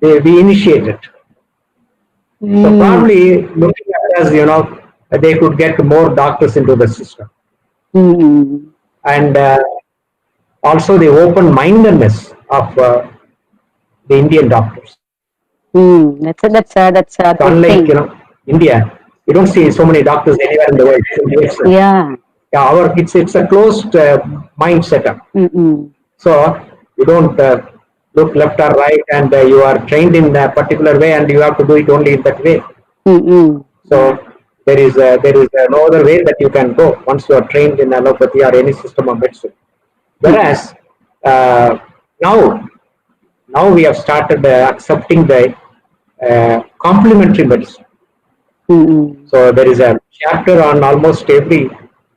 we initiated. So
mm,
probably looking at us, they could get more doctors into the system.
mm,
And also the open-mindedness of the Indian doctors.
mm. That's a
So
good
unlike
thing.
India, you don't see so many doctors anywhere in the world. So yes,
Yeah.
yeah, it's a closed mind setup.
Mm-mm.
So you don't. look left or right, and you are trained in a particular way, and you have to do it only in that way.
Mm-mm.
So
Yeah.
there is no other way that you can go once you are trained in allopathy or any system of medicine.
Mm-mm.
Whereas uh, now now we have started accepting the complementary medicine.
Mm-mm.
So there is a chapter on almost every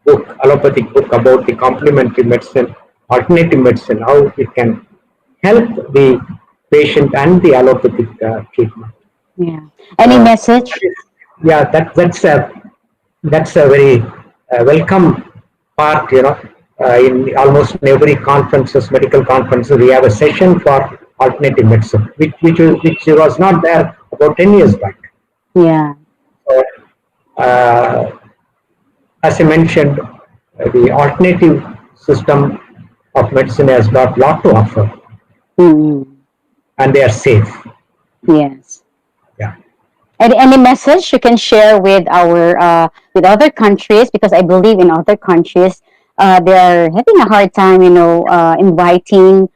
book, allopathic book, about the complementary medicine, alternative medicine, how it can help the patient and the allopathic treatment.
Yeah. Any
So that
message?
is, yeah, that's a very welcome part. In almost in every conferences, medical conferences, we have a session for alternative medicine, which was not there about 10 years back.
Yeah.
So, uh, as I mentioned, the alternative system of medicine has got a lot to offer,
Mm-mm.
and they are safe.
Yes.
Yeah.
Any message you can share with our with other countries, because I believe in other countries they're having a hard time, inviting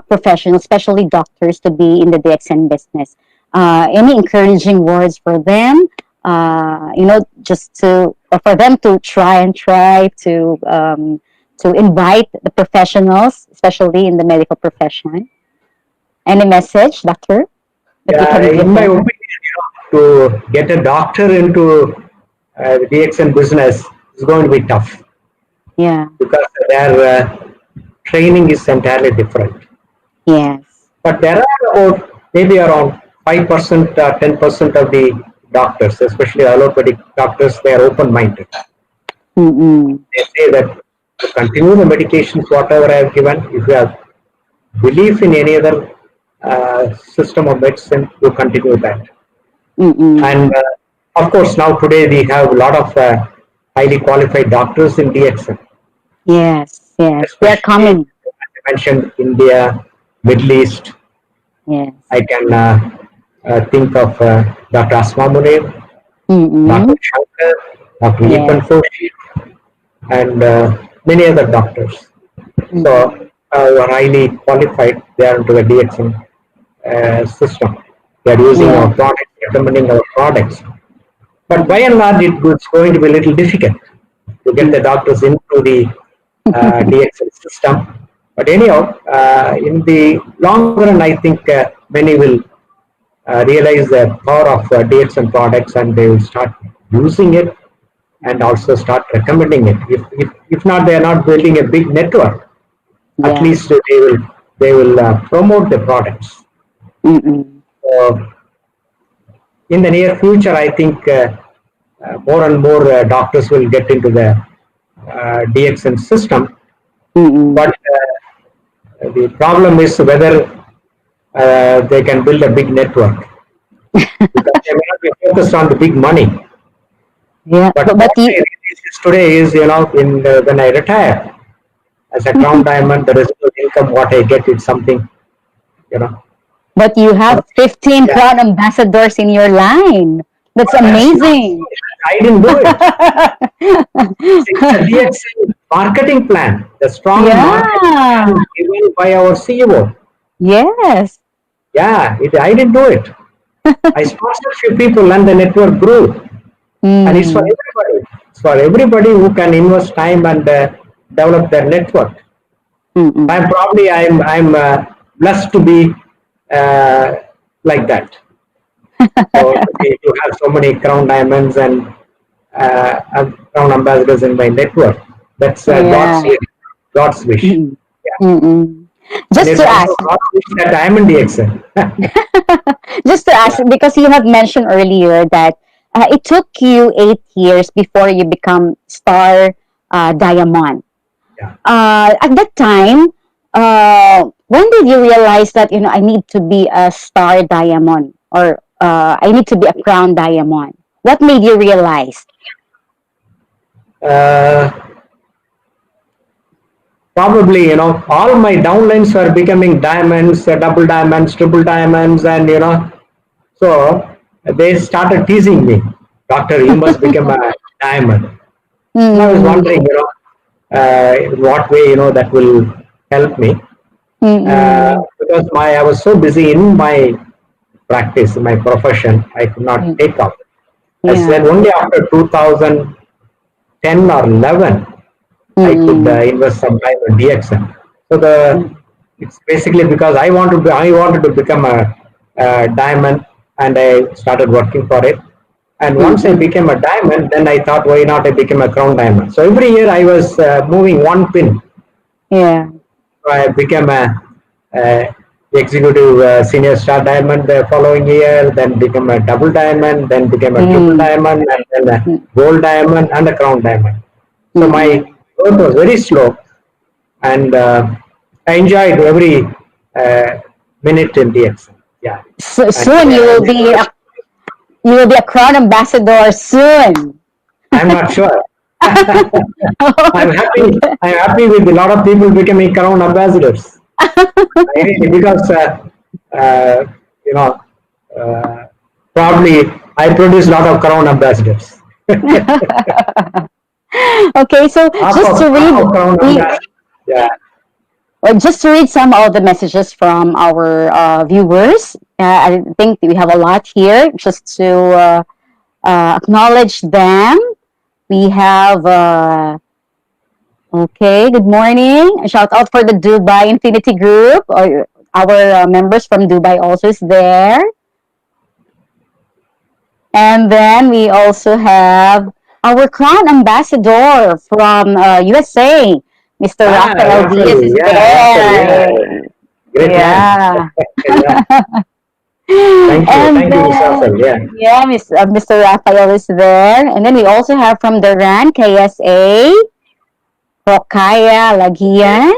professionals, especially doctors, to be in the DXN business. Any encouraging words for them? Just to for them to try to invite the professionals, especially in the medical profession. Any message, doctor, that you
Yeah,
can
in
give
my
them?
opinion, to get a doctor into the DXN business is going to be tough
Yeah.
because their training is entirely different.
Yes.
But there are about maybe around 5% or 10% of the doctors, especially allopathic doctors, they are open-minded.
Mm-mm.
They say that to continue the medications, whatever I have given, if you have belief in any other system of medicine, you continue that.
Mm-mm.
And of course, now today we have a lot of highly qualified doctors in DXN,
Yes. Yes. They're
especially
coming.
as I mentioned, India, Middle East.
Yes.
I can think of Dr. Asma Munir, Dr.
Mm-mm.
Shankar, Dr. Ethan
Yes.
Foshi, and many other doctors. So,
Mm-mm.
who are highly qualified, they are into the DXN system. They are using our
Yes.
products, recommending our products. But by and large, it's going to be a little difficult to get the
Mm.
doctors into the DXL system. But anyhow, in the long run, I think many will realize the power of DXL products, and they will start using it and also start recommending it. If not, they are not building a big network. At
Yeah.
least they will promote the products.
Mm-mm.
So in the near future, I think more and more doctors will get into the DXN system.
Mm-mm.
But the problem is whether they can build a big network because they may not be focused on the big money.
Yeah.
But
But
what I
you
realize today is, in when I retire as a crown diamond, the residual income what I get is something, you know,
but you have
something.
15
Yeah,
crown ambassadors in your line. That's
but that's not.
amazing.
I didn't do it. It's a DXN marketing plan, the strong marketing
Yeah.
plan given by our CEO.
Yes.
Yeah, I didn't do it. I sponsored few people and the network grew. And it's for
Mm.
everybody. It's for everybody who can invest time and develop their network.
Mm-mm.
I'm blessed to be uh, like that. So to have so many crown diamonds and crown ambassadors in my network. That's
Yeah.
God's wish.
Mm-mm.
Yeah,
Mm-mm.
and
Just
it's
to
also
ask,
God's wish that I am in DXN.
just to ask,
Yeah,
because you have mentioned earlier that it took you 8 years before you become star diamond.
yeah.
At that time, when did you realize that I need to be a star diamond, or I need to be a crown diamond? What made you realize?
Uh, Probably, all my downlines are becoming diamonds, double diamonds, triple diamonds, and so they started teasing me. Doctor, you must become a diamond. And I was
Mm,
wondering, in what way, that will help me.
Mm-mm.
because I was so busy in my practice, my profession, I could not
Mm.
take up. I said
Yeah.
only after 2010 or 11 I could
Mm-mm.
invest some time in DXN. So the
Mm.
it's basically because I wanted to become a diamond, and I started working for it. And once I
Mm-mm.
became a diamond, then I thought, why not I became a crown diamond? So every year I was moving one pin.
Yeah.
I became a executive senior star diamond the following year, then became a double diamond, then became a triple
Mm.
diamond, and then a
Mm.
gold diamond and a crown diamond. So my
Mm-mm.
growth was very slow, and I enjoyed every minute in DX. Yeah,
So,
and
soon you will be a crown ambassador soon.
I'm not sure. I'm happy. I'm happy with a lot of people becoming crown ambassadors. Really, because uh, you know, uh, probably I produce a lot of crown ambassadors.
Okay, so just to
Half
read,
of crown
we
ambassadors. Yeah.
well, just to read some of the messages from our viewers. I think we have a lot here. Just to acknowledge them, we have. Okay, good morning. A shout out for the Dubai Infinity Group. Or our members from Dubai also is there. And then we also have our crown ambassador from USA, Mr.
Ah,
Rafael Diaz
Raphael.
is
Yeah, Raphael. Yeah,
there.
great man.
Yeah.
Yeah.
And
Thank you, Mr.
then,
Raphael. Yeah.
yeah, Mr. Rafael is there. And then we also have from the RAN KSA, Rokaya Lagian.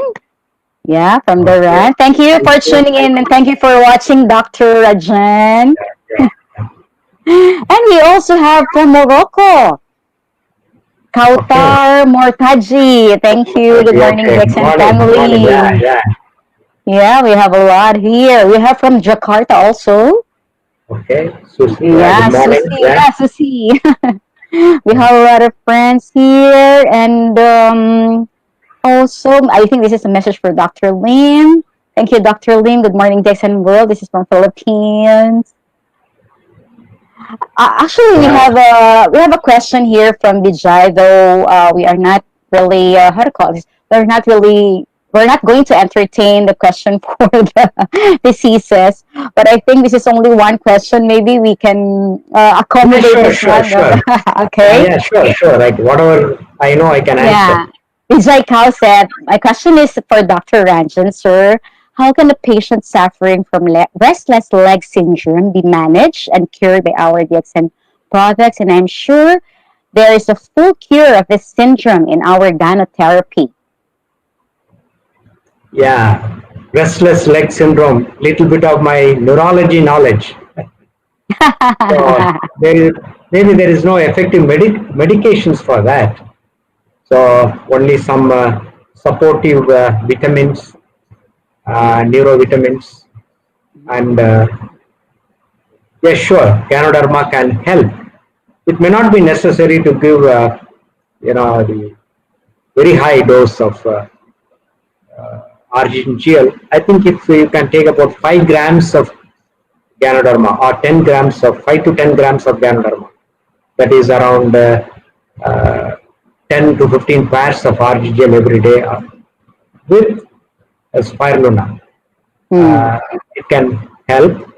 Yeah, from the
Okay.
RAN. Thank you
Thank
for
you.
tuning in and thank you for watching, Dr. Rajan.
Yeah.
And we also have from Morocco,
Okay.
Kautar Mortaji. Thank you. Good
Okay.
morning,
Okay. Good
Jackson
morning. Good morning. Yeah.
family.
Yeah.
Yeah, we have a lot here. We have from Jakarta also.
Okay. Susie. Yeah. Good
Yeah,
morning.
Susie.
Yeah.
Yeah, Susie. We
Yeah.
have a lot of friends here. And also, I think this is a message for Dr. Lim. Thank you, Dr. Lim. Good morning, Jackson World. This is from Philippines. Actually,
Yeah.
we have a question here from Vijay, though we are not really how to call this. We're not going to entertain the question for the diseases, but I think this is only one question. Maybe we can
Yeah.
accommodate
Sure.
this
Sure.
one.
Sure. Yeah.
Okay.
Yeah. Sure. Sure. Like whatever I know, I can answer.
Yeah. Vijay Kao said, my question is for Dr. Ranjan, sir. How can a patient suffering from restless leg syndrome be managed and cured by our DXN products? And I'm sure there is a full cure of this syndrome in our gynotherapy.
Yeah. Restless leg syndrome. Little bit of my neurology knowledge. So there is maybe there is no effective medications for that. So only some supportive vitamins, neurovitamins, and yes, sure, Ganoderma can help. It may not be necessary to give, the very high dose of RGL. I think if you can take about 5 grams of Ganoderma or 10 grams of 5 to 10 grams of Ganoderma, that is around uh, 10 to 15 pairs of RGL every day with spirulina.
Hmm.
It can help,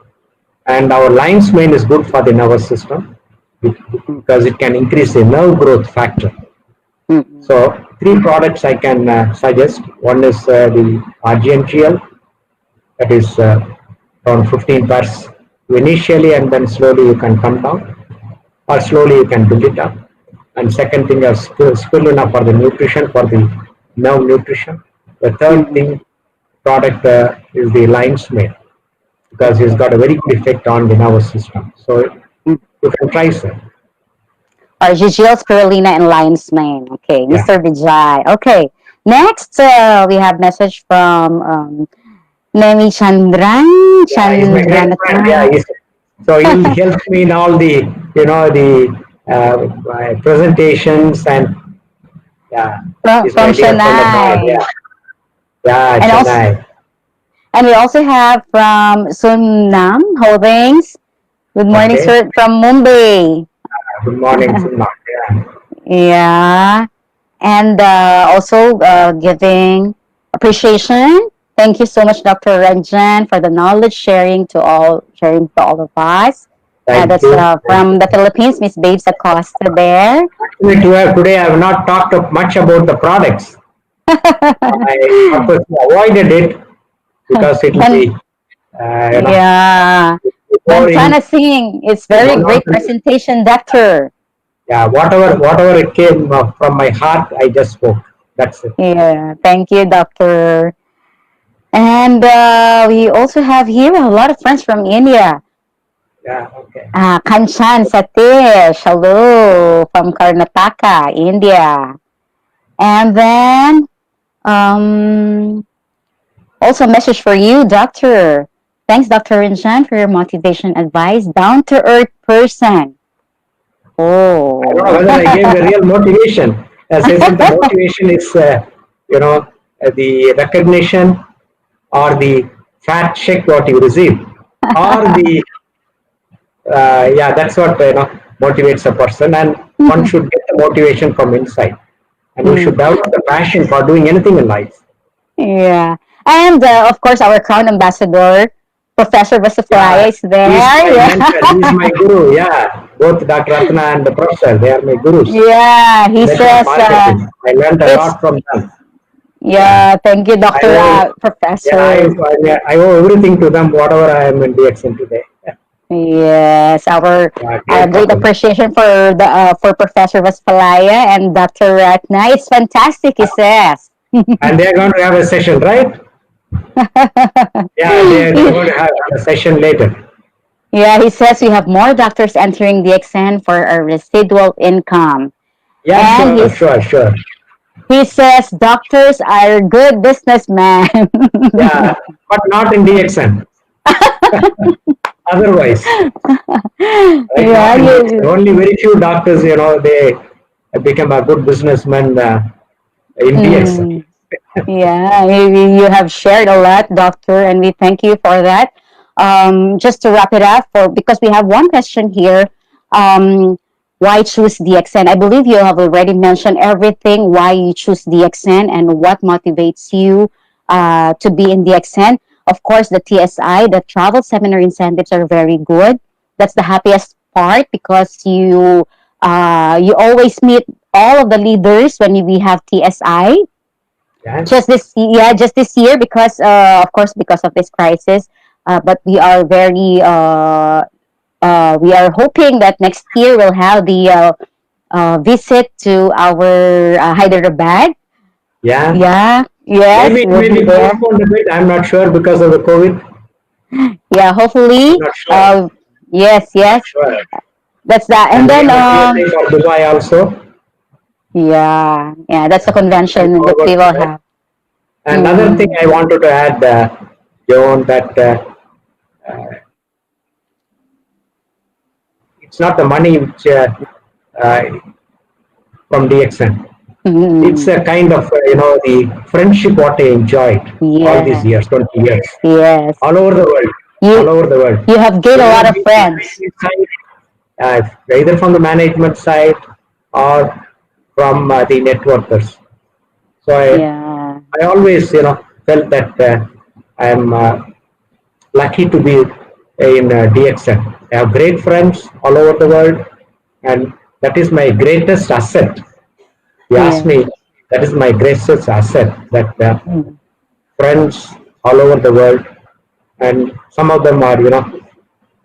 and our lion's mane is good for the nervous system because it can increase the nerve growth factor.
Hmm.
So three products I can suggest. One is the RGNGL, that is around 15 pairs initially, and then slowly you can come down, or slowly you can build it up. And second thing is spirulina for the nutrition, for the nerve nutrition. The third
Hmm.
thing product is the lion's mane, because it's got a very good effect on the nervous system. So you can try, sir.
RGGL, spirulina, and lion's mane. Okay,
Yeah.
Mr. Vijay. Okay, next we have message from Nemi
Yeah, he's my great friend. Yeah,
Chandranathan.
so he'll help me in all the, the my presentations, and yeah, he's
From
my dear friend of mine.
Chennai.
Yeah, yeah,
And also,
Chennai.
And we also have from Sunnam Holdings. Good morning,
Okay.
sir, from Mumbai.
Good morning, Sunna. Yeah.
Yeah. And also giving appreciation. Thank you so much, Dr. Ranjan, for the knowledge sharing to all of us.
Thank
That's
you. Thank
from
you.
the Philippines, Miss Babes Acosta there.
Actually, today I have not talked much about the products. I purposely avoided it because it will
And
be, you know,
yeah,
boring,
Lantana Singh, it's very great
monotonous.
presentation, Doctor.
Yeah, whatever it came from my heart, I just spoke. That's it.
Yeah, thank you, Doctor. And we also have here a lot of friends from India.
Yeah, okay.
Kanchan Satish, hello, from Karnataka, India. And then um, also a message for you, Doctor. Thanks, Dr. Ranjan, for your motivation advice. Down to earth person.
I don't know
Oh.
whether I gave the real motivation. As I said, the motivation is, the recognition or the fat check what you receive, or the yeah, that's what motivates a person, and one should get the motivation from inside, and you should
Mm,
develop the passion for doing anything in life.
yeah. And of course, our crown ambassador, Professor
Yeah,
Vasafalaya, is
he's
there.
my mentor, he's
Yeah.
my guru. Yeah, both Dr. Ratna and the professor, they are my gurus.
Yeah, he
Network
says
marketing. I learned a
it's
lot from them. Yeah,
yeah. Thank you,
I
Doctor
owe, yeah,
Professor.
I owe everything to them, whatever I am in DXN today. Yeah,
Yes, our
great
great
couple.
appreciation for Professor Vaspalaya and Dr. Ratna. It's fantastic, he says.
And they are going to have a session, right? Yeah, they're going to have a session later.
Yeah, he says we have more doctors entering the DXN for a residual income.
Yeah,
And
sure, sure, sure.
he says doctors are good businessmen.
Yeah, but not in DXN. Otherwise, right?
Yeah,
Not in DXN.
you,
Only very few doctors, they become a good businessman in DXN.
mm, yeah, you have shared a lot, doctor, and we thank you for that. Just to wrap it up, for because we have one question here. Um, why choose DXN? I believe you have already mentioned everything. Why you choose DXN and what motivates you to be in DXN? Of course, the TSI, the travel seminar incentives are very good. That's the happiest part because you always meet all of the leaders when we have TSI
Yeah,
just this year because of course because of this crisis but we are hoping that next year we'll have the visit to our Hyderabad.
yeah.
Yeah, yes,
Maybe it
we'll
may
be
be
there.
postponed a bit. I'm not sure because of the COVID.
Yeah,
I'm
hopefully.
not sure.
Yes,
I'm not
yes,
sure.
that's that. And
And we
then
have a TSA for Dubai also.
yeah, yeah, that's a
Looking
convention that
forward
we
to
will
that.
have.
Another thing
Mm,
I wanted to add, Joan, that it's not the money which uh, from DXN. It's
mm,
a kind of the friendship what I enjoyed all these
yeah,
years, 20 years,
yes.
all over the world, all
You
over the world.
you have gained a
Whether
lot
it
of
be from the
friends.
management side, either from the management side or from the networkers. So
Yeah.
I always felt that I am lucky to be in DXN. I have great friends all over the world, and that is my greatest asset. You ask
Yeah.
me, that is my greatest asset. That
Mm.
friends all over the world, and some of them are,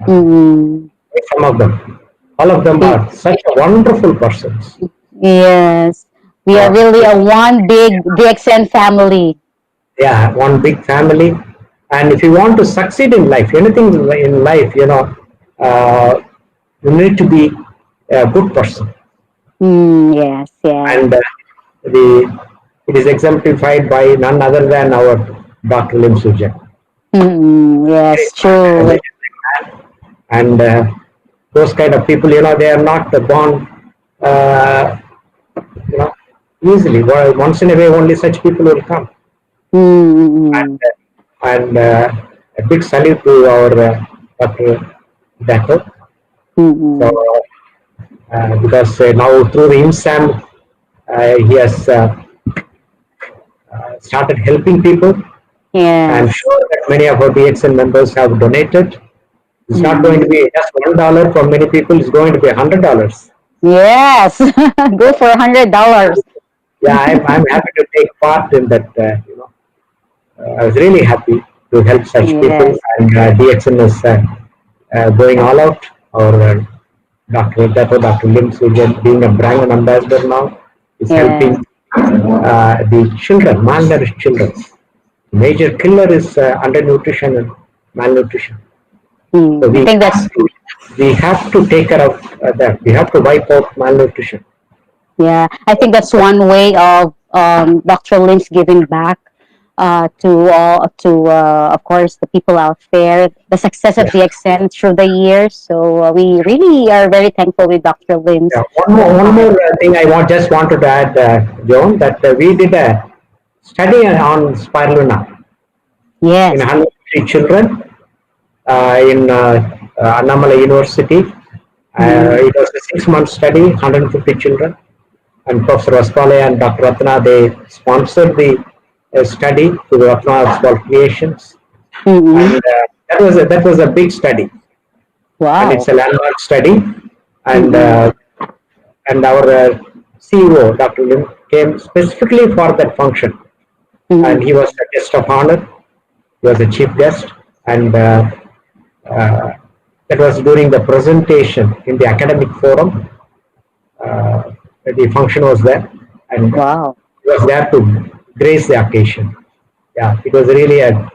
Mm.
some of them, all of them
Y-
are such a wonderful persons.
Yes. We are
Uh,
really a one big DXN family.
yeah, one big family. And if you want to succeed in life, anything in life, uh, you need to be a good person.
Yes, yes.
And it is exemplified by none other than our Dr. Lim Sujat.
Yes,
Great man, a
true.
legendary man. And those kind of people, they are not born, uh, you know, easily. Once in a way, only such people will come. And
Mm.
and a big salute to our Dr. Dato. So,
Mm-mm.
because now through the IMSAM, he has started helping people. I'm
Yes.
sure that many of our DXN members have donated. It's not going to
Mm-mm.
be just $1 for many people. It's going to be $100.
Yes. Go for $100.
Yeah, I'm happy to take part in that. I was really happy to help such people,
Yes.
and DXN is going all out. Or Dr. Dato, Dr. Lim Sujan, being a brand ambassador now, is helping
Yes.
the children, malnourished children. Major killer is undernutrition and malnutrition. So
I think that's
we have to take care of that. We have to wipe out malnutrition.
yeah. I think that's one way of Dr. Lim's giving back to all to of course the people out there. The success of
Yeah.
DXN through the years. So we really are very thankful with Dr. Lim's.
Yeah. One more thing I just wanted to add, Joan, that we did a study on spirulina in
Yes.
150 children in Annamalai University.
Mm-hmm.
It was a 6 month study, 150 children, and Professor Vaspale and Dr. Ratna, they sponsored the study to the Ratna Small Creations, and
Mm-hmm.
that was a big study, and it's
Wow.
a landmark study, and
Mm-mm.
our CEO, Dr. Lim, came specifically for that function, and
Mm-mm.
he was a guest of honor. He was a chief guest, and uh, that was during the presentation in the academic forum. The function was there, and
Wow.
he was there to grace the occasion. Yeah, it was really a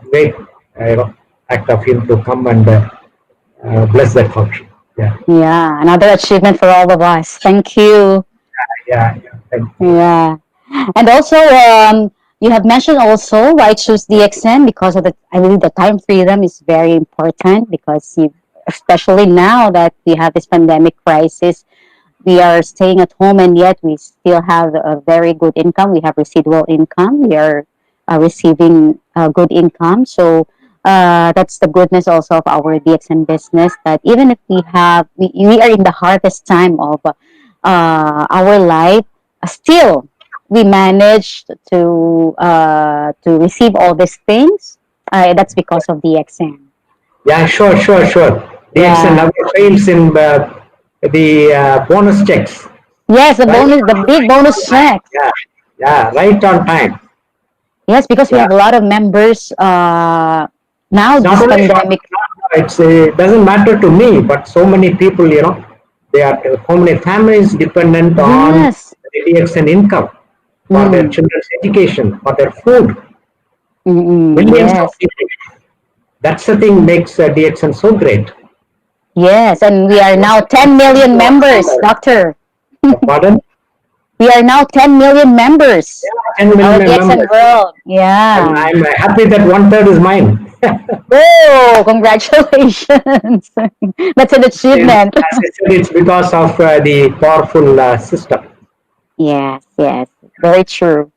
great act of him to come and bless that function. Yeah,
Yeah. Another achievement for all of us. Thank you.
yeah. Thank you.
Yeah. And also, you have mentioned also why I choose DXN because of the, I believe the time freedom is very important because you, especially now that we have this pandemic crisis, we are staying at home and yet we still have a very good income. We have residual income. We are receiving good income. So that's the goodness also of our DXN business that even if we are in the hardest time of our life, still we managed to receive all these things. That's because of DXN.
Yeah, sure. DXN
Yeah.
never fails in the bonus checks,
Yes, the
right?
bonus, the big bonus checks.
Yeah, yeah, right on time.
Yes, because we
Yeah,
have a lot of members now.
it's not
This
only for
pandemic.
it doesn't matter to me, but so many people, they are so many families dependent on
Yes.
the DXN income for their
Mm,
children's education, for their food. Millions of
yes.
people. That's the thing makes DXN so great.
Yes. And we are now 10 million members, Doctor.
Pardon?
We are now 10 million members.
Yeah, 10
Our
million
DXN
members.
world.
And
Yeah.
I'm happy that one third is mine.
Oh, congratulations. That's an
And
achievement.
as I said, it's because of the powerful system.
Yes, yes. Very true.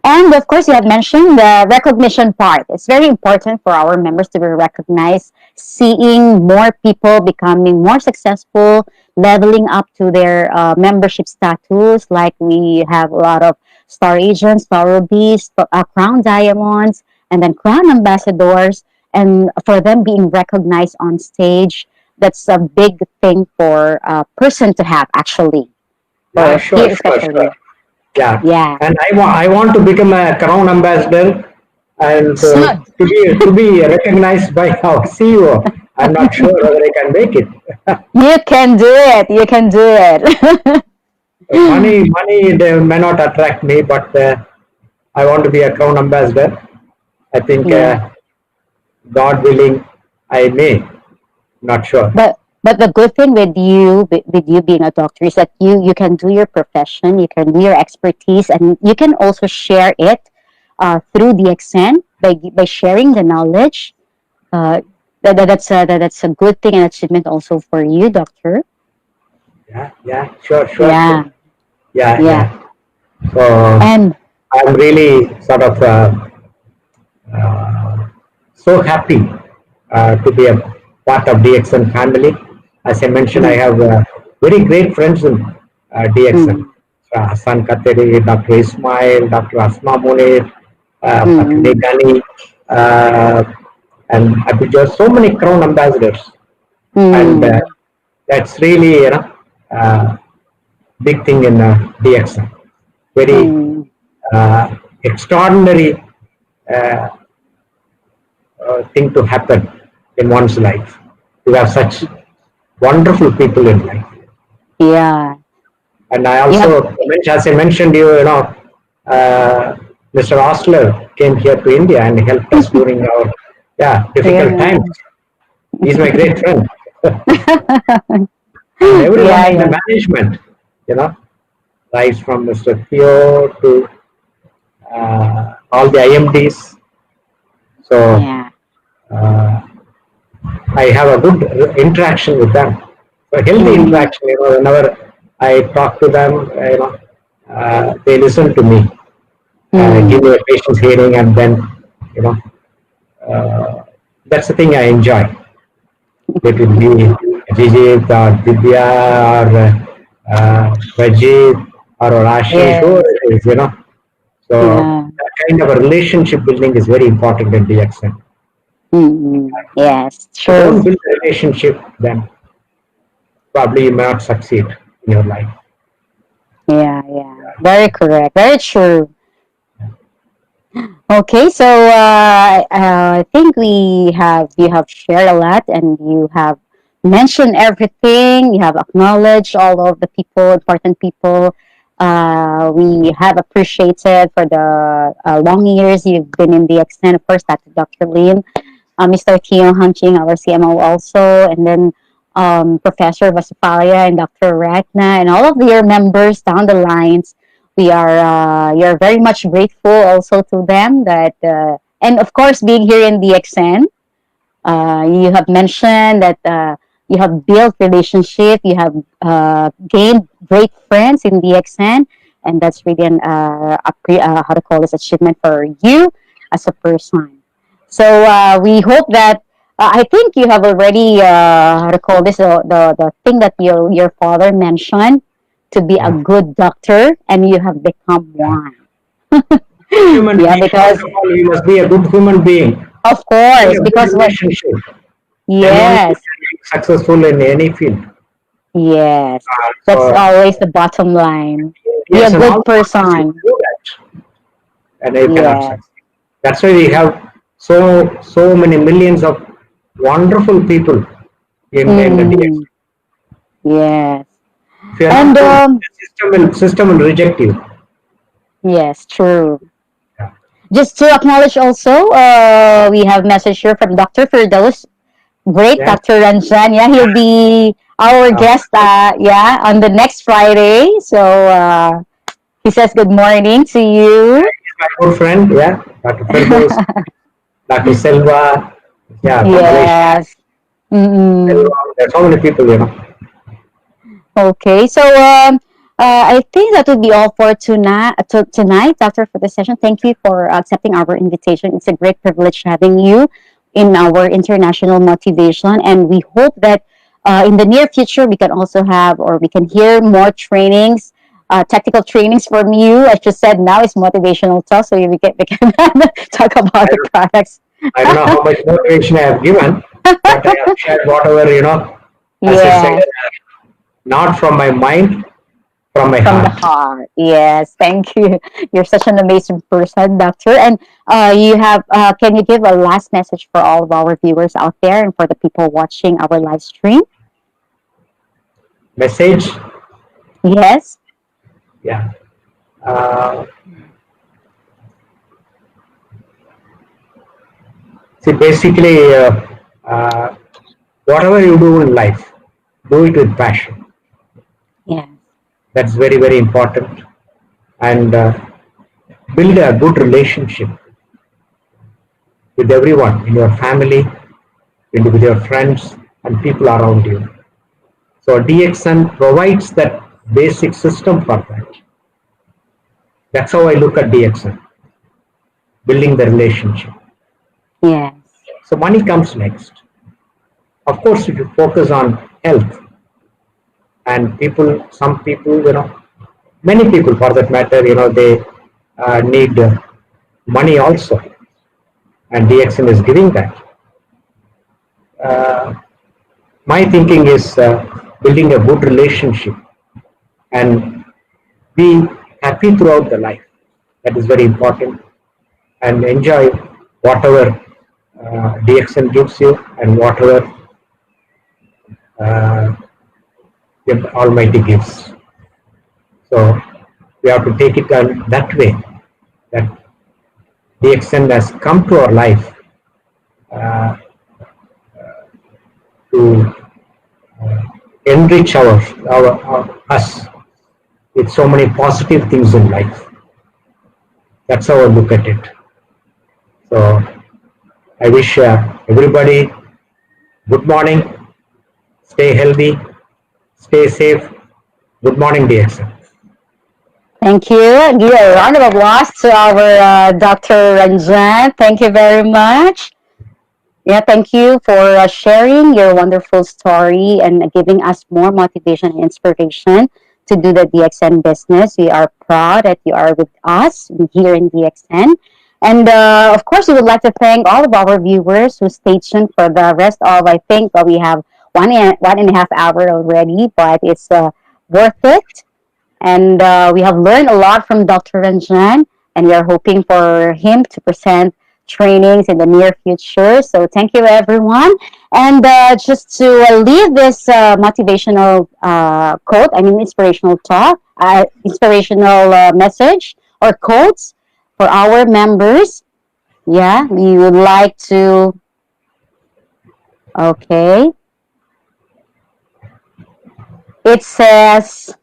And of course, you have mentioned the recognition part. It's very important for our members to be recognized, seeing more people becoming more successful, leveling up to their membership status. Like we have a lot of star agents, star rubies, crown diamonds, and then crown ambassadors. And for them being recognized on stage, that's a big thing for a person to have, actually,
Yeah,
for here
sure.
especially.
Yeah,
Yeah.
and I want to become a crown ambassador and
Soon.
to be recognized by our CEO. I'm not sure whether I can make it.
You can do it. You can do it.
Money they may not attract me, but I want to be a crown ambassador. I think
Yeah.
God willing, I may. Not sure.
But the good thing with you being a doctor is that you can do your profession, you can do your expertise, and you can also share it through the extent by sharing the knowledge. Uh, that's a good thing and achievement also for you, doctor.
Yeah, sure.
Yeah, yeah,
Yeah. So
and
I'm really sort of Uh, so happy to be a part of DXN family. As I mentioned, I
Mm,
have very great friends in DXN.
mm,
Hassan Kateri, Dr. Ismail, Dr. Asma Munir, Patni
mm,
Ghani, uh, and Abhijay, so many crown ambassadors. And
mm,
that's really, big thing in DXN. Very
mm,
extraordinary uh, thing to happen in one's life. To have such wonderful people in life.
yeah.
And I
You have,
also, as I mentioned, uh, Mr. Osler came here to India and helped us during our difficult
yeah.
times. He's my great friend. And everyone
Yeah,
in the
yeah,
management, you know, right from Mr. Theo to all the IMDs. So
yeah.
uh, I have a good interaction with them. A healthy
Mm,
interaction, whenever I talk to them, they listen to me, give
mm,
me a patient's hearing, and then, you know, uh, that's the thing I enjoy. It will be Vijit or Divya or Rajit or Ashish, whoever
yes,
it is. So
yeah.
that kind of a relationship building is very important in DXN.
Mm, yes,
If you
true.
don't build a relationship, then probably you may not succeed in your life.
Yeah, yeah. Very correct. Very true. Okay, so I think you have shared a lot, and you have mentioned everything. You have acknowledged all of the people, important people. We have appreciated for the long years you've been in the extent. Of course, that's Dr. Lim, Mr. Tio Hunching, our CMO also, and then Professor Vasupalia and Dr. Ratna, and all of your members down the lines. We are you're very much grateful also to them that, and of course, being here in DXN, you have mentioned that you have built relationship, you have gained great friends in DXN, and that's really how to call this achievement for you as a person. So we hope that I think you have already how to call this the thing that your father mentioned to be a
Yeah.
good doctor, and you have become
Yeah.
one.
Good human
Yeah,
being. First
because
of all, we must be a good human being.
of
In
course,
a good
because what?
relationship. Then only you
Yes,
can be successful in any field.
yes, that's
So
always the bottom line. Be a
yes, and all
good
doctors will
person.
do that, and you cannot
Yes.
succeed. That's why we have so many millions of wonderful people in the DX.
Mm, yes.
If you are not
And
good, the system will reject you.
yes, true.
Yeah.
Just to acknowledge also, we have message here from Dr. Firdaus. Great,
Yeah.
Dr. Ranjan. Yeah, he'll be our
Uh,
guest, yeah, on the next Friday. So he says good morning to you.
he's my good friend. Yeah. Dr. Firdaus, Dr. Selva. Yeah. From Malaysia.
Yes. Mm-mm.
Selva. There's so many people.
Okay, so I think that would be all for tonight, Doctor, for the session. Thank you for accepting our invitation. It's a great privilege having you in our international motivation, and we hope that in the near future we can also have or we can hear more trainings, technical trainings from you. As you said, now it's motivational talk, so we can talk about
I
the
don't,
products.
I don't know how much motivation I have given, but I have shared whatever, as I said,
Yes.
not from my mind, from my
From the
heart.
heart. Yes, thank you. You're such an amazing person, Doctor. And can you give a last message for all of our viewers out there and for the people watching our live stream?
Message,
Yes.
yeah. Uh, See, basically, uh, whatever you do in life, do it with passion.
Yes.
That's very, very important. And build a good relationship with everyone in your family, with your friends, and people around you. So DXN provides that basic system for that. That's how I look at DXN, building the relationship.
Yes.
So money comes next. Of course, if you focus on health and people, some people, many people for that matter, they need money also, and DXN is giving that. Uh, my thinking is building a good relationship and be happy throughout the life. That is very important, and enjoy whatever DXN gives you and whatever uh, the Almighty gives. So we have to take it that way, that DXN has come to our life uh, to enrich our us with so many positive things in life. That's how I look at it. So I wish everybody good morning, stay healthy, stay safe. Good morning, DXN.
Thank you. Give a round of applause to our Dr. Ranjan. Thank you very much. Yeah, thank you for sharing your wonderful story and giving us more motivation and inspiration to do the DXN business. We are proud that you are with us here in DXN. And of course, we would like to thank all of our viewers who stayed tuned for the rest of, I think, we have one and a half hour already, but it's worth it. And we have learned a lot from Dr. Ranjan, and we are hoping for him to present trainings in the near future. So thank you, everyone. And just to leave this motivational quote, I mean, inspirational talk, inspirational message or quotes for our members. Yeah, we would like to, okay. It says,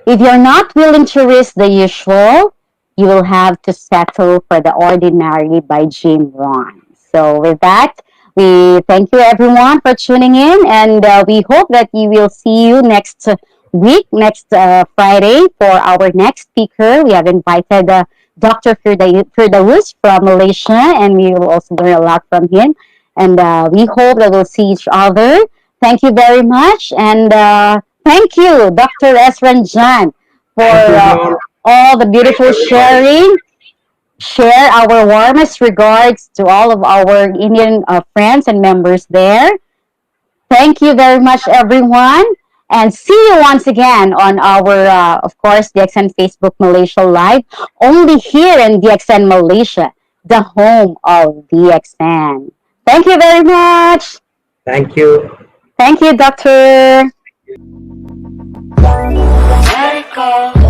if you're not willing to risk the usual, you will have to settle for the ordinary by Jim Rohn. So, with that, we thank you everyone for tuning in, and we hope that we will see you next week, next Friday, for our next speaker. We have invited Dr. Firdaus from Malaysia, and we will also learn a lot from him. And we hope that we'll see each other. Thank you very much, and thank you, Dr. Esran Jan, for
Thank you, John.
all the
Thank
beautiful
everybody.
sharing. Share our warmest regards to all of our Indian friends and members there. Thank you very much, everyone. And see you once again on our, of course, DXN Facebook Malaysia Live, only here in DXN Malaysia, the home of DXN. Thank you very much.
Thank you.
Thank you, Doctor.
Let it go.